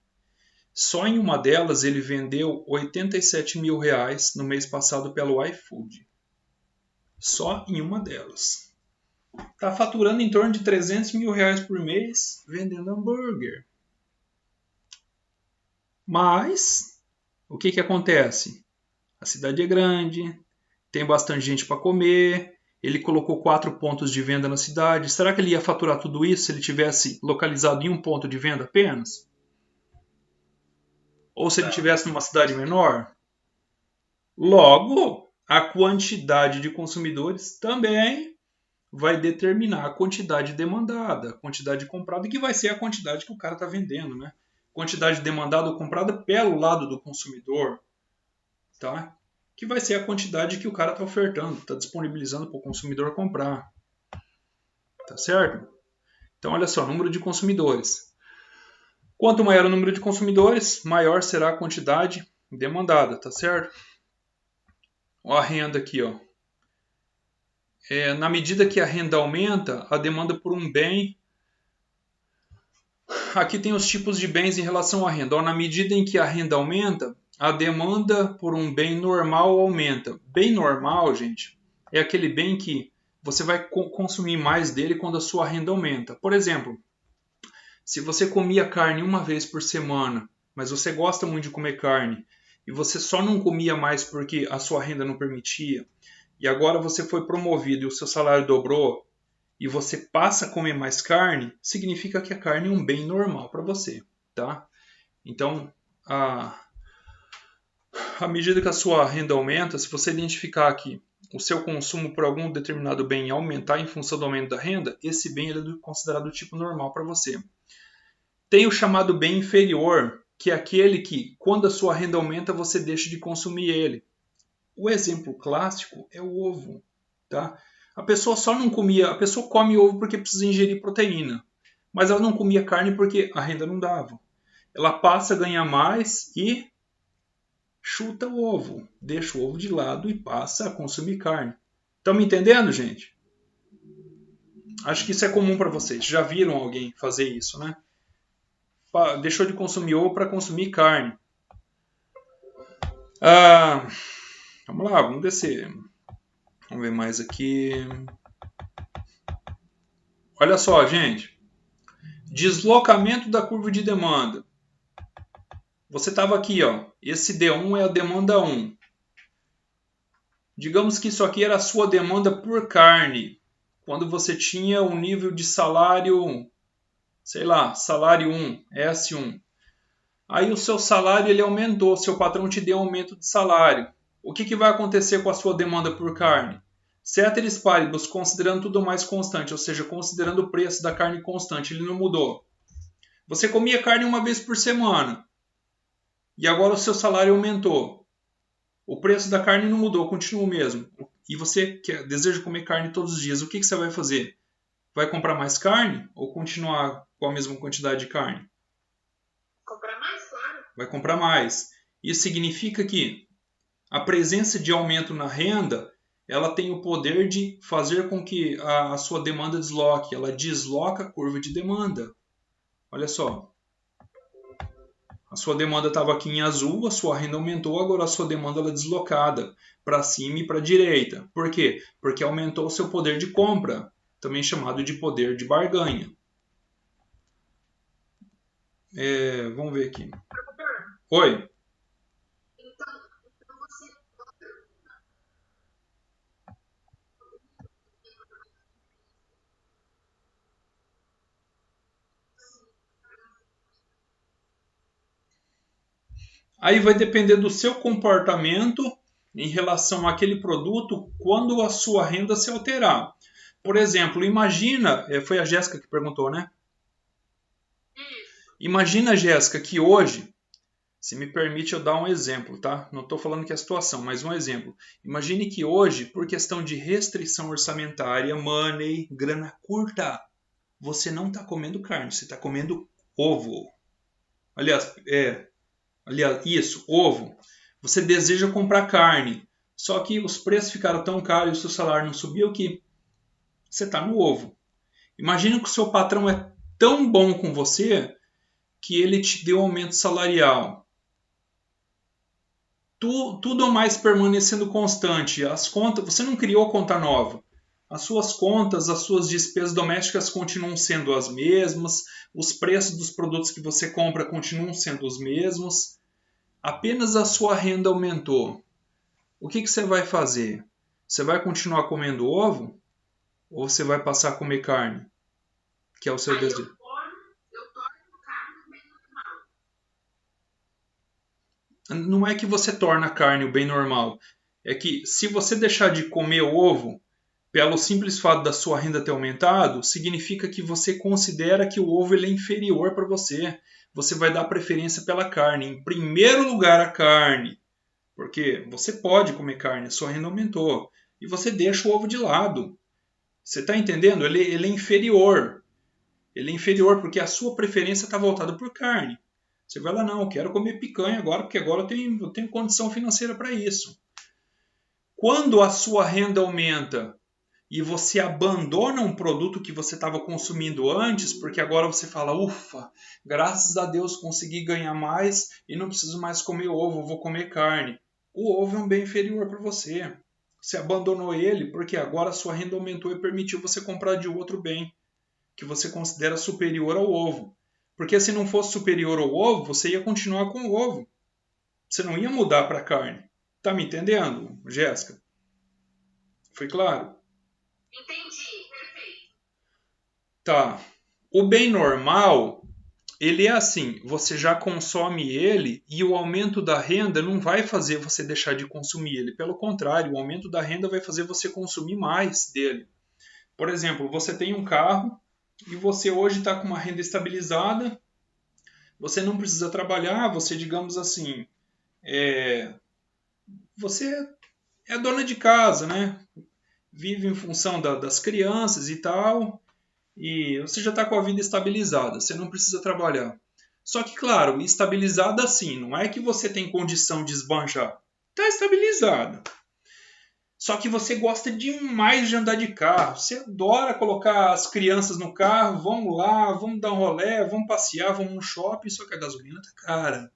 Só em uma delas ele vendeu R$87 mil no mês passado pelo iFood. Só em uma delas. Está faturando em torno de R$300 mil por mês vendendo hambúrguer. Mas, o que acontece? A cidade é grande, tem bastante gente para comer, ele colocou 4 pontos de venda na cidade. Será que ele ia faturar tudo isso se ele tivesse localizado em um ponto de venda apenas? Ou se ele estivesse numa cidade menor? Logo, a quantidade de consumidores também vai determinar a quantidade demandada, a quantidade comprada, que vai ser a quantidade que o cara está vendendo, né? Quantidade demandada ou comprada pelo lado do consumidor, tá? Que vai ser a quantidade que o cara está ofertando, está disponibilizando para o consumidor comprar. Tá certo? Então, olha só, número de consumidores. Quanto maior o número de consumidores, maior será a quantidade demandada, tá certo? Ó, a renda aqui, ó. Na medida que a renda aumenta, a demanda por um bem... Aqui tem os tipos de bens em relação à renda. Ó, na medida em que a renda aumenta, a demanda por um bem normal aumenta. Bem normal, gente, é aquele bem que você vai consumir mais dele quando a sua renda aumenta. Por exemplo, se você comia carne uma vez por semana, mas você gosta muito de comer carne, e você só não comia mais porque a sua renda não permitia, e agora você foi promovido e o seu salário dobrou, e você passa a comer mais carne, significa que a carne é um bem normal para você, tá? Então, à medida que a sua renda aumenta, se você identificar que o seu consumo por algum determinado bem aumentar em função do aumento da renda, esse bem ele é considerado tipo normal para você. Tem o chamado bem inferior, que é aquele que, quando a sua renda aumenta, você deixa de consumir ele. O exemplo clássico é o ovo, tá? A pessoa come ovo porque precisa ingerir proteína, mas ela não comia carne porque a renda não dava. Ela passa a ganhar mais e chuta o ovo, deixa o ovo de lado e passa a consumir carne. Estão me entendendo, gente? Acho que isso é comum para vocês. Já viram alguém fazer isso, né? Deixou de consumir ovo para consumir carne. Vamos lá, vamos descer. Vamos ver mais aqui. Olha só, gente. Deslocamento da curva de demanda. Você estava aqui, ó. Esse D1 é a demanda 1. Digamos que isso aqui era a sua demanda por carne. Quando você tinha um nível de salário, sei lá, salário 1, S1. Aí o seu salário ele aumentou, seu patrão te deu um aumento de salário. O que vai acontecer com a sua demanda por carne? Ceteris paribus, considerando tudo mais constante, ou seja, considerando o preço da carne constante, ele não mudou. Você comia carne uma vez por semana e agora o seu salário aumentou. O preço da carne não mudou, continua o mesmo. E você deseja comer carne todos os dias, o que você vai fazer? Vai comprar mais carne ou continuar com a mesma quantidade de carne? Comprar mais, claro. Vai comprar mais. Isso significa que a presença de aumento na renda ela tem o poder de fazer com que a sua demanda desloque. Ela desloca a curva de demanda. Olha só. A sua demanda estava aqui em azul, a sua renda aumentou, agora a sua demanda ela é deslocada para cima e para a direita. Por quê? Porque aumentou o seu poder de compra, também chamado de poder de barganha. Vamos ver aqui. Oi. Então você Aí vai depender do seu comportamento em relação àquele produto quando a sua renda se alterar. Por exemplo, imagina, foi a Jéssica que perguntou, né? Imagina, Jéssica, que hoje, se me permite eu dar um exemplo, tá? Não estou falando que é a situação, mas um exemplo. Imagine que hoje, por questão de restrição orçamentária, money, grana curta, você não está comendo carne, você está comendo ovo. Aliás, isso, ovo. Você deseja comprar carne, só que os preços ficaram tão caros e o seu salário não subiu que você está no ovo. Imagina que o seu patrão é tão bom com você que ele te deu aumento salarial. Tudo mais permanecendo constante. As contas, você não criou conta nova. As suas contas, as suas despesas domésticas continuam sendo as mesmas, os preços dos produtos que você compra continuam sendo os mesmos. Apenas a sua renda aumentou. O que você vai fazer? Você vai continuar comendo ovo? Ou você vai passar a comer carne? Que é o seu desejo. eu torno carne bem normal. Não é que você torna a carne o bem normal. É que se você deixar de comer ovo, pelo simples fato da sua renda ter aumentado, significa que você considera que o ovo ele é inferior para você. Você vai dar preferência pela carne. Em primeiro lugar, a carne. Porque você pode comer carne, a sua renda aumentou. E você deixa o ovo de lado. Você está entendendo? Ele é inferior. Ele é inferior porque a sua preferência está voltada por carne. Você vai lá, não, eu quero comer picanha agora, porque agora eu tenho condição financeira para isso. Quando a sua renda aumenta e você abandona um produto que você estava consumindo antes, porque agora você fala, ufa, graças a Deus consegui ganhar mais e não preciso mais comer ovo, vou comer carne. O ovo é um bem inferior para você. Você abandonou ele porque agora a sua renda aumentou e permitiu você comprar de outro bem que você considera superior ao ovo. Porque se não fosse superior ao ovo, você ia continuar com o ovo. Você não ia mudar para carne. Tá me entendendo, Jéssica? Foi claro? Entendi, perfeito. Tá. O bem normal, ele é assim, você já consome ele e o aumento da renda não vai fazer você deixar de consumir ele. Pelo contrário, o aumento da renda vai fazer você consumir mais dele. Por exemplo, você tem um carro e você hoje está com uma renda estabilizada, você não precisa trabalhar, você, digamos assim, você é dona de casa, né? Vive em função das crianças e tal, e você já está com a vida estabilizada, você não precisa trabalhar. Só que, claro, estabilizada assim, não é que você tem condição de esbanjar. Está estabilizada. Só que você gosta demais de andar de carro. Você adora colocar as crianças no carro, vamos lá, vamos dar um rolê, vamos passear, vamos no shopping, só que a gasolina tá cara.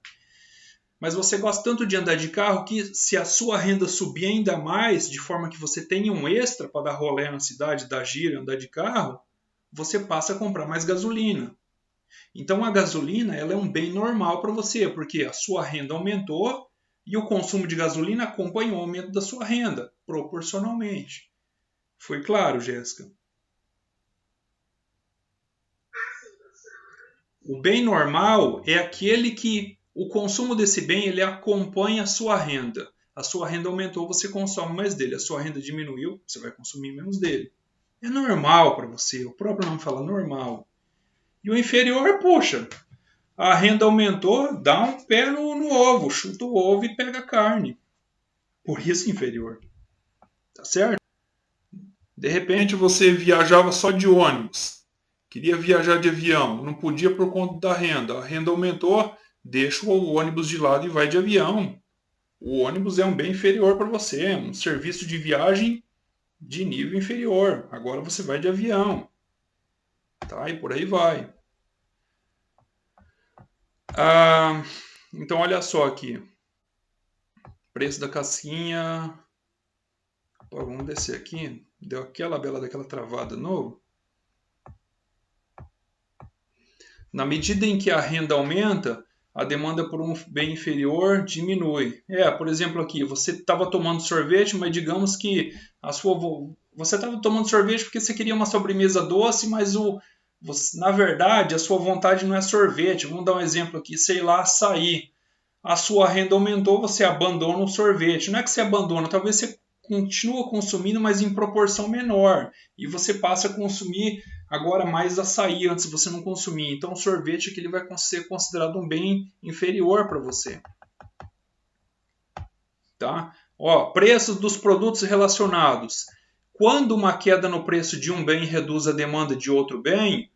Mas você gosta tanto de andar de carro que se a sua renda subir ainda mais, de forma que você tenha um extra para dar rolê na cidade, dar gira, andar de carro, você passa a comprar mais gasolina. Então a gasolina ela é um bem normal para você, porque a sua renda aumentou e o consumo de gasolina acompanha o aumento da sua renda, proporcionalmente. Foi claro, Jéssica? O bem normal é aquele que o consumo desse bem ele acompanha a sua renda. A sua renda aumentou, você consome mais dele. A sua renda diminuiu, você vai consumir menos dele. É normal para você, o próprio nome fala normal. E o inferior, poxa, a renda aumentou, dá um pé no ovo, chuta o ovo e pega a carne. Por isso inferior. Tá certo? De repente você viajava só de ônibus. Queria viajar de avião, não podia por conta da renda. A renda aumentou, deixa o ônibus de lado e vai de avião. O ônibus é um bem inferior para você, um serviço de viagem de nível inferior. Agora você vai de avião, tá? E por aí vai. Então olha só aqui. Preço da casquinha. Pô, vamos descer aqui. Deu aquela bela daquela travada de novo. Na medida em que a renda aumenta, a demanda por um bem inferior diminui. Por exemplo, aqui, você estava tomando sorvete, mas digamos que você estava tomando sorvete porque você queria uma sobremesa doce, mas na verdade a sua vontade não é sorvete. Vamos dar um exemplo aqui, sei lá, açaí. A sua renda aumentou, você abandona o sorvete. Não é que você abandona, talvez você continua consumindo, mas em proporção menor. E você passa a consumir agora mais açaí, antes você não consumia. Então o sorvete aqui ele vai ser considerado um bem inferior para você. Tá? Preços dos produtos relacionados. Quando uma queda no preço de um bem reduz a demanda de outro bem,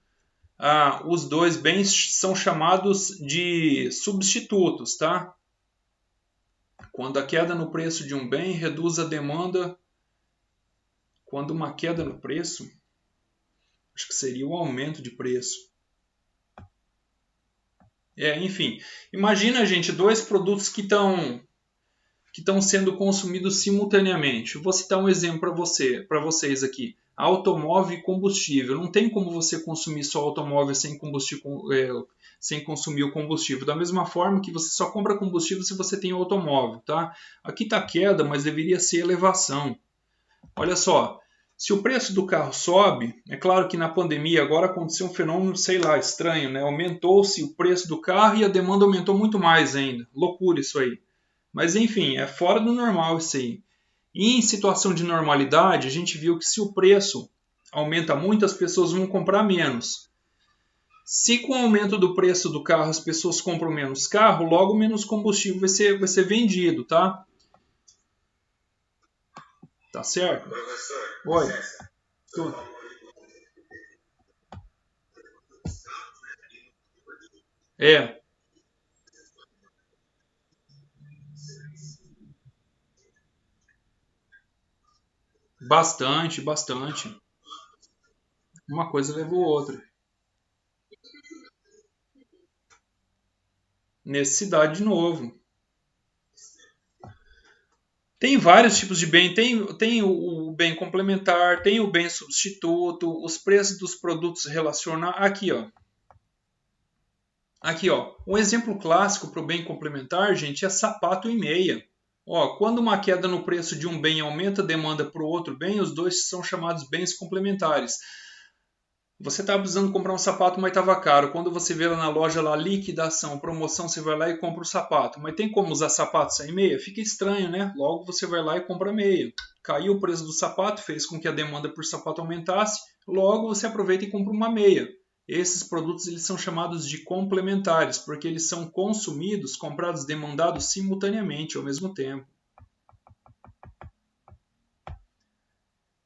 os dois bens são chamados de substitutos, tá? Quando a queda no preço de um bem reduz a demanda. Quando uma queda no preço, acho que seria o aumento de preço. Enfim, imagina, gente, dois produtos que estão sendo consumidos simultaneamente. Vou citar um exemplo para vocês aqui. Automóvel e combustível. Não tem como você consumir só automóvel sem consumir o combustível. Da mesma forma que você só compra combustível se você tem automóvel. Tá? Aqui está queda, mas deveria ser elevação. Olha só, se o preço do carro sobe, é claro que na pandemia agora aconteceu um fenômeno, sei lá, estranho, né? Aumentou-se o preço do carro e a demanda aumentou muito mais ainda. Loucura isso aí. Mas enfim, é fora do normal isso aí. E em situação de normalidade, a gente viu que se o preço aumenta muito, as pessoas vão comprar menos. Se com o aumento do preço do carro as pessoas compram menos carro, logo menos combustível vai ser vendido, tá? Tá certo? Professor, Oi. licença. Tudo. Bastante. Uma coisa levou a outra. Necessidade de novo. Tem vários tipos de bem. Tem o bem complementar, tem o bem substituto, os preços dos produtos relacionados. Aqui, ó. Um exemplo clássico para o bem complementar, gente, é sapato e meia. Quando uma queda no preço de um bem aumenta a demanda para o outro bem, os dois são chamados bens complementares. Você estava precisando comprar um sapato, mas estava caro. Quando você vê lá na loja lá, liquidação, promoção, você vai lá e compra o sapato. Mas tem como usar sapato sem meia? Fica estranho, né? Logo você vai lá e compra meia. Caiu o preço do sapato, fez com que a demanda por sapato aumentasse. Logo você aproveita e compra uma meia. Esses produtos eles são chamados de complementares, porque eles são consumidos, comprados, demandados simultaneamente, ao mesmo tempo.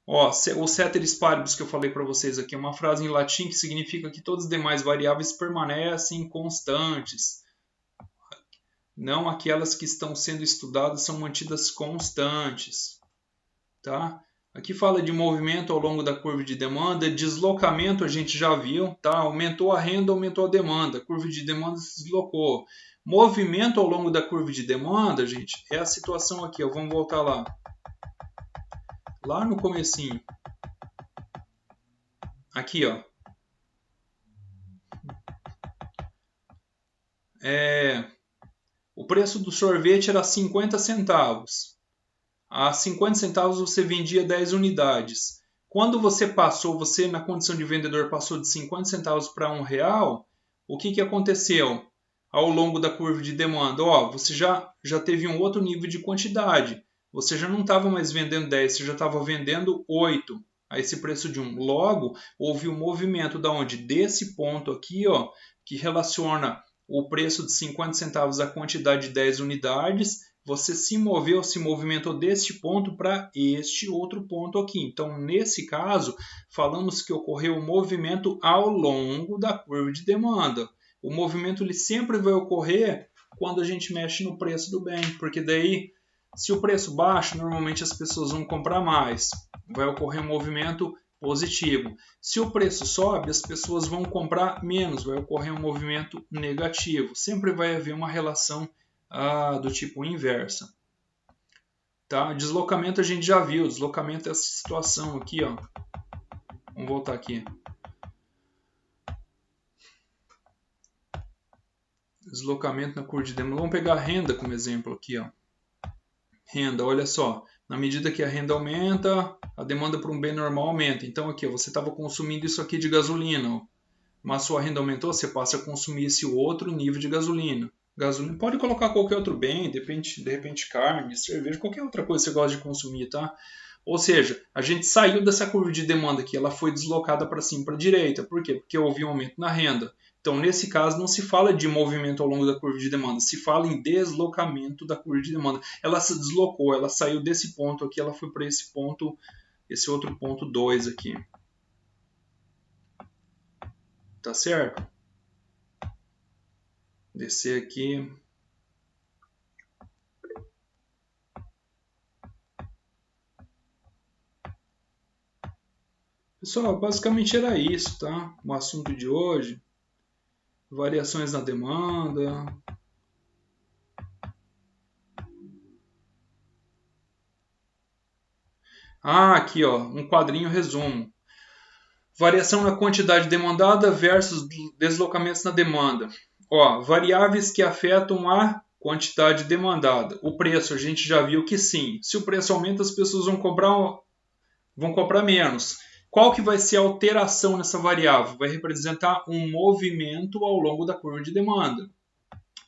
O ceteris paribus que eu falei para vocês aqui é uma frase em latim que significa que todas as demais variáveis permanecem constantes. Não aquelas que estão sendo estudadas são mantidas constantes. Tá? Aqui fala de movimento ao longo da curva de demanda, deslocamento a gente já viu, tá? Aumentou a renda, aumentou a demanda, a curva de demanda se deslocou. Movimento ao longo da curva de demanda, gente, é a situação aqui, ó, vamos voltar lá. Lá no comecinho. Aqui, ó. O preço do sorvete era 50 centavos. A 50 centavos você vendia 10 unidades. Quando você na condição de vendedor passou de 50 centavos para R$1, o que aconteceu ao longo da curva de demanda? Você já teve um outro nível de quantidade. Você já não estava mais vendendo 10, você já estava vendendo 8 a esse preço de 1. Logo, houve um movimento desse ponto aqui, ó, que relaciona o preço de 50 centavos à quantidade de 10 unidades, você se movimentou deste ponto para este outro ponto aqui. Então, nesse caso, falamos que ocorreu um movimento ao longo da curva de demanda. O movimento ele sempre vai ocorrer quando a gente mexe no preço do bem, porque daí, se o preço baixa, normalmente as pessoas vão comprar mais, vai ocorrer um movimento positivo. Se o preço sobe, as pessoas vão comprar menos, vai ocorrer um movimento negativo. Sempre vai haver uma relação do tipo inversa. Tá? Deslocamento a gente já viu, deslocamento é essa situação aqui, ó. Vamos voltar aqui. Deslocamento na curva de demanda. Vamos pegar a renda como exemplo aqui, ó. Renda, olha só. Na medida que a renda aumenta, a demanda por um bem normal aumenta. Então aqui, ó, você estava consumindo isso aqui de gasolina, ó, mas sua renda aumentou, você passa a consumir esse outro nível de gasolina. Gasolina pode colocar qualquer outro bem, de repente carne, cerveja, qualquer outra coisa que você gosta de consumir, tá? Ou seja, a gente saiu dessa curva de demanda aqui, ela foi deslocada para cima, para a direita. Por quê? Porque houve um aumento na renda. Então, nesse caso, não se fala de movimento ao longo da curva de demanda, se fala em deslocamento da curva de demanda. Ela se deslocou, ela saiu desse ponto aqui, ela foi para esse ponto, esse outro ponto 2 aqui. Tá certo? Descer aqui. Pessoal, basicamente era isso, tá? O assunto de hoje. Variações na demanda. Aqui, ó, um quadrinho resumo. Variação na quantidade demandada versus deslocamentos na demanda. Ó, variáveis que afetam a quantidade demandada. O preço, a gente já viu que sim. Se o preço aumenta, as pessoas vão comprar menos. Qual que vai ser a alteração nessa variável? Vai representar um movimento ao longo da curva de demanda.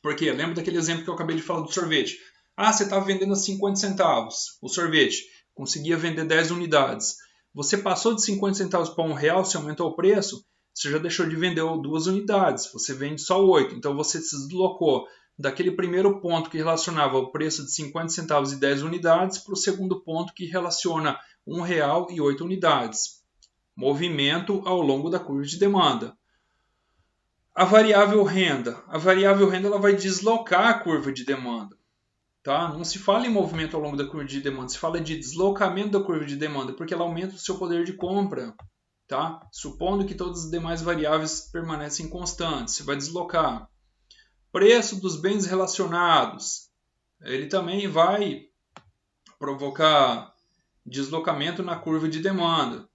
Por quê? Lembra daquele exemplo que eu acabei de falar do sorvete? Você estava vendendo a 50 centavos o sorvete. Conseguia vender 10 unidades. Você passou de 50 centavos para R$1, você aumentou o preço, você já deixou de vender 2 unidades. Você vende só 8. Então você se deslocou daquele primeiro ponto que relacionava o preço de 50 centavos e 10 unidades para o segundo ponto que relaciona R$1 e 8 unidades. Movimento ao longo da curva de demanda. A variável renda. A variável renda ela vai deslocar a curva de demanda. Tá? Não se fala em movimento ao longo da curva de demanda, se fala de deslocamento da curva de demanda, porque ela aumenta o seu poder de compra. Tá? Supondo que todas as demais variáveis permanecem constantes, você vai deslocar. Preço dos bens relacionados. Ele também vai provocar deslocamento na curva de demanda.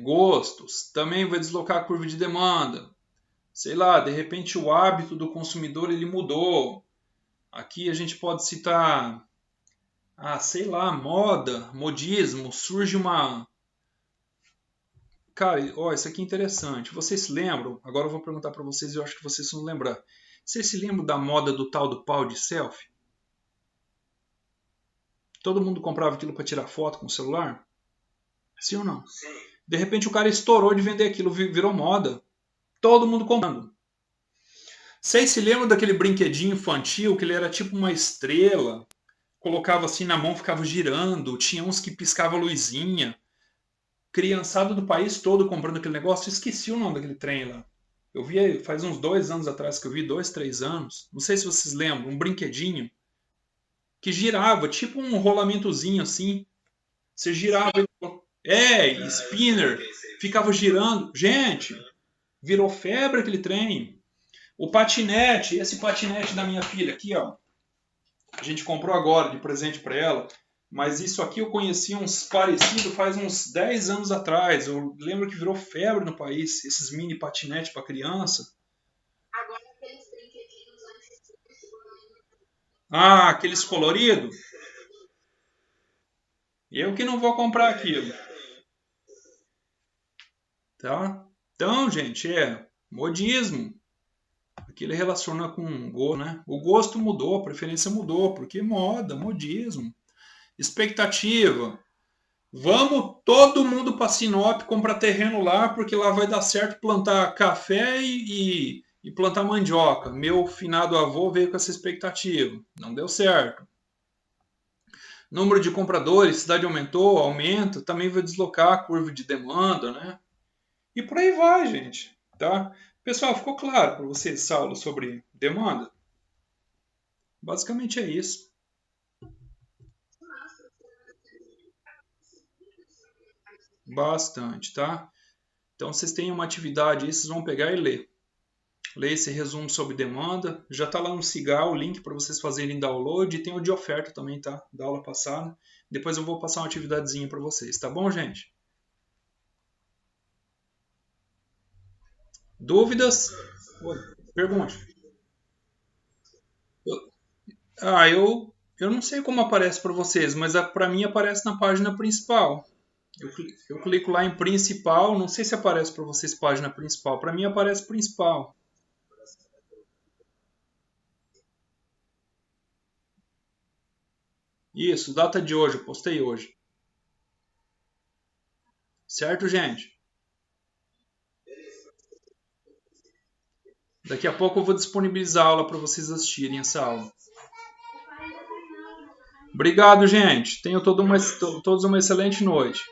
Gostos, também vai deslocar a curva de demanda. Sei lá, de repente o hábito do consumidor ele mudou. Aqui a gente pode citar, sei lá, moda, modismo, surge uma... Cara, isso aqui é interessante. Vocês se lembram? Agora eu vou perguntar para vocês e eu acho que vocês vão lembrar. Vocês se lembram da moda do tal do pau de selfie? Todo mundo comprava aquilo para tirar foto com o celular? Sim ou não? Sim. De repente o cara estourou de vender aquilo, virou moda. Todo mundo comprando. Vocês se lembram daquele brinquedinho infantil que ele era tipo uma estrela? Colocava assim na mão, ficava girando. Tinha uns que piscava luzinha. Criançada do país todo comprando aquele negócio. Esqueci o nome daquele trem lá. Eu vi faz uns 2 anos atrás que eu vi, 2, 3 anos. Não sei se vocês lembram. Um brinquedinho que girava, tipo um rolamentozinho assim. Você girava... spinner. Ficava girando. Gente, virou febre aquele trem. O patinete, esse patinete da minha filha aqui, ó. A gente comprou agora de presente para ela. Mas isso aqui eu conheci uns parecidos faz uns 10 anos atrás. Eu lembro que virou febre no país. Esses mini patinetes para criança. Agora aqueles brinquedinhos antes. Aqueles coloridos. Eu que não vou comprar aquilo. Tá? Então, gente, modismo. Aquilo relaciona com gosto, né? O gosto mudou, a preferência mudou, porque moda, modismo. Expectativa. Vamos todo mundo para Sinop comprar terreno lá, porque lá vai dar certo plantar café e plantar mandioca. Meu finado avô veio com essa expectativa. Não deu certo. Número de compradores, cidade aumentou, aumenta, também vai deslocar a curva de demanda, né? E por aí vai, gente. Tá? Pessoal, ficou claro para vocês essa aula sobre demanda? Basicamente é isso. Bastante, tá? Então vocês têm uma atividade aí, vocês vão pegar e ler. Ler esse resumo sobre demanda. Já está lá no Cigal o link para vocês fazerem download. E tem o de oferta também, tá? Da aula passada. Depois eu vou passar uma atividadezinha para vocês, tá bom, gente? Dúvidas? Oi, pergunte. Eu não sei como aparece para vocês, mas para mim aparece na página principal. Eu clico lá em principal, não sei se aparece para vocês página principal. Para mim aparece principal. Isso, data de hoje, eu postei hoje. Certo, gente? Daqui a pouco eu vou disponibilizar a aula para vocês assistirem essa aula. Obrigado, gente. Tenham todos uma excelente noite.